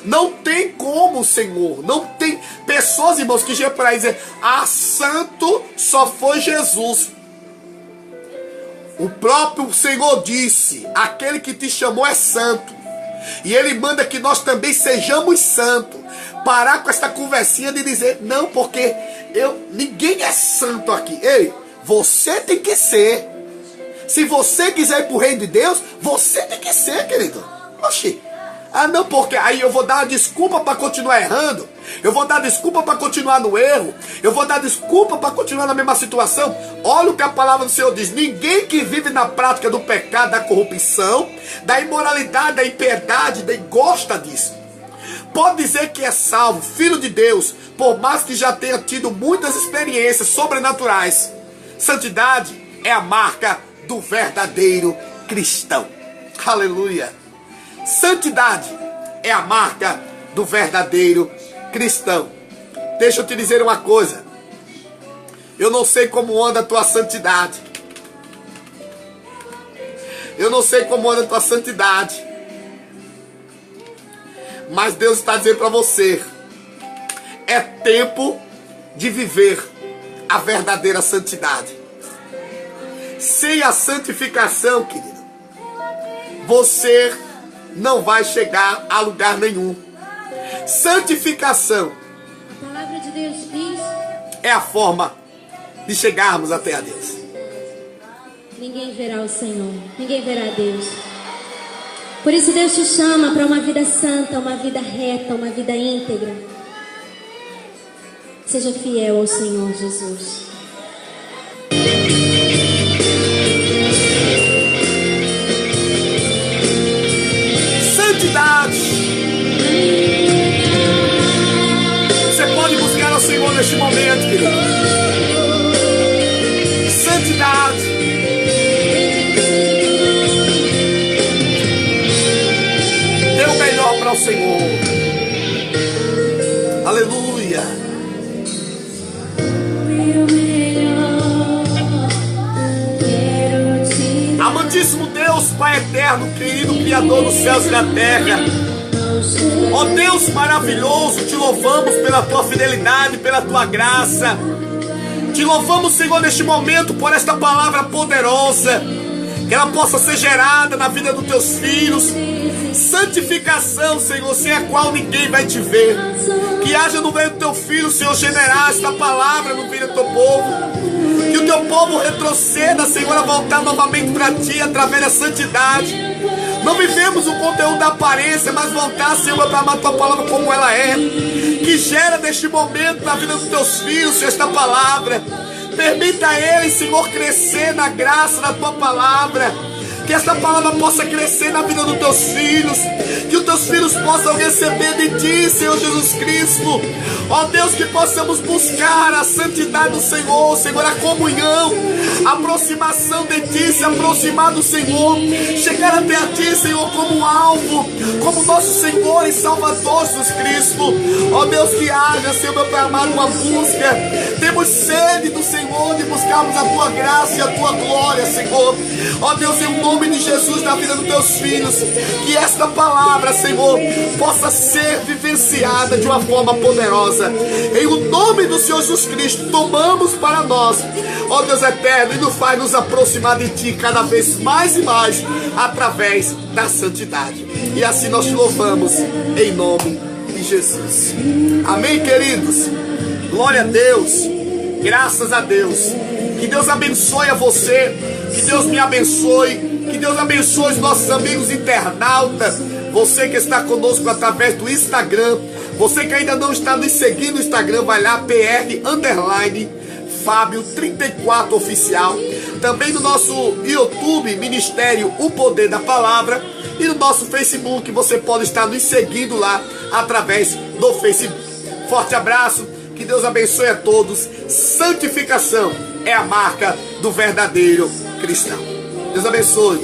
Não tem como, Senhor. Não tem pessoas, irmãos, que chegam por aí e dizem, ah, santo só foi Jesus. O próprio Senhor disse, aquele que te chamou é santo. E Ele manda que nós também sejamos santos. Parar com essa conversinha de dizer, não, porque ninguém é santo aqui. Ei, você tem que ser. Se você quiser ir para o reino de Deus, você tem que ser, querido. Oxi. Ah, não, porque aí eu vou dar uma desculpa para continuar errando. Eu vou dar desculpa para continuar no erro. Eu vou dar desculpa para continuar na mesma situação. Olha o que a palavra do Senhor diz. Ninguém que vive na prática do pecado, da corrupção, da imoralidade, da impiedade, gosta disso. Pode dizer que é salvo, filho de Deus, por mais que já tenha tido muitas experiências sobrenaturais. Santidade é a marca do verdadeiro cristão. Aleluia. Santidade é a marca do verdadeiro cristão. Deixa eu te dizer uma coisa. Eu não sei como anda a tua santidade. Eu não sei como anda a tua santidade, mas Deus está dizendo para você: é tempo de viver a verdadeira santidade. Sem a santificação, querido, você não vai chegar a lugar nenhum. Santificação, a palavra de Deus diz, é a forma de chegarmos até a Deus. ninguém verá o Senhor, ninguém verá Deus. Por isso Deus te chama para uma vida santa, uma vida reta, uma vida íntegra. Seja fiel ao Senhor Jesus. Santidade. Você pode buscar ao Senhor neste momento, querido. Santidade. Dê o melhor para o Senhor. Aleluia. Amantíssimo Deus, Pai eterno, querido Criador dos céus e da terra, ó Deus maravilhoso, te louvamos pela tua fidelidade, pela tua graça. Te louvamos, Senhor, neste momento por esta palavra poderosa, que ela possa ser gerada na vida dos teus filhos. Santificação, Senhor, sem a qual ninguém vai te ver. Que haja no meio do teu filho, Senhor, generar esta palavra no meio do teu povo. Que o teu povo retroceda, Senhor, a voltar novamente para ti através da santidade. Não vivemos o conteúdo da aparência, mas voltar, Senhor, para amar a tua palavra como ela é. Que gera neste momento na vida dos teus filhos, Senhor, esta palavra. Permita a eles, Senhor, crescer na graça da tua palavra. Que esta palavra possa crescer na vida dos teus filhos. Que os teus filhos possam receber de ti, Senhor Jesus Cristo. Ó Deus, que possamos buscar a santidade do Senhor, Senhor, a comunhão, a aproximação de ti, se aproximar do Senhor, chegar até a ti, Senhor, como alvo, como nosso Senhor e Salvador Jesus Cristo. Ó Deus, que haja, Senhor, meu Pai amado, uma busca. Temos sede do Senhor de buscarmos a tua graça e a tua glória, Senhor. Ó Deus, em nome de Jesus, na vida dos teus filhos, que esta palavra, Senhor, possa ser vivenciada de uma forma poderosa. Em o nome do Senhor Jesus Cristo, tomamos para nós, ó Deus eterno, e nos faz nos aproximar de ti cada vez mais e mais, através da santidade. E assim nós te louvamos, em nome de Jesus. Amém, queridos? Glória a Deus, graças a Deus. Que Deus abençoe a você, que Deus me abençoe, que Deus abençoe os nossos amigos internautas, você que está conosco através do Instagram, você que ainda não está nos seguindo no Instagram, vai lá, PR_Fábio34 Oficial, também no nosso YouTube, Ministério O Poder da Palavra, e no nosso Facebook, você pode estar nos seguindo lá, através do Facebook. Forte abraço, que Deus abençoe a todos. Santificação é a marca do verdadeiro cristão. Deus abençoe.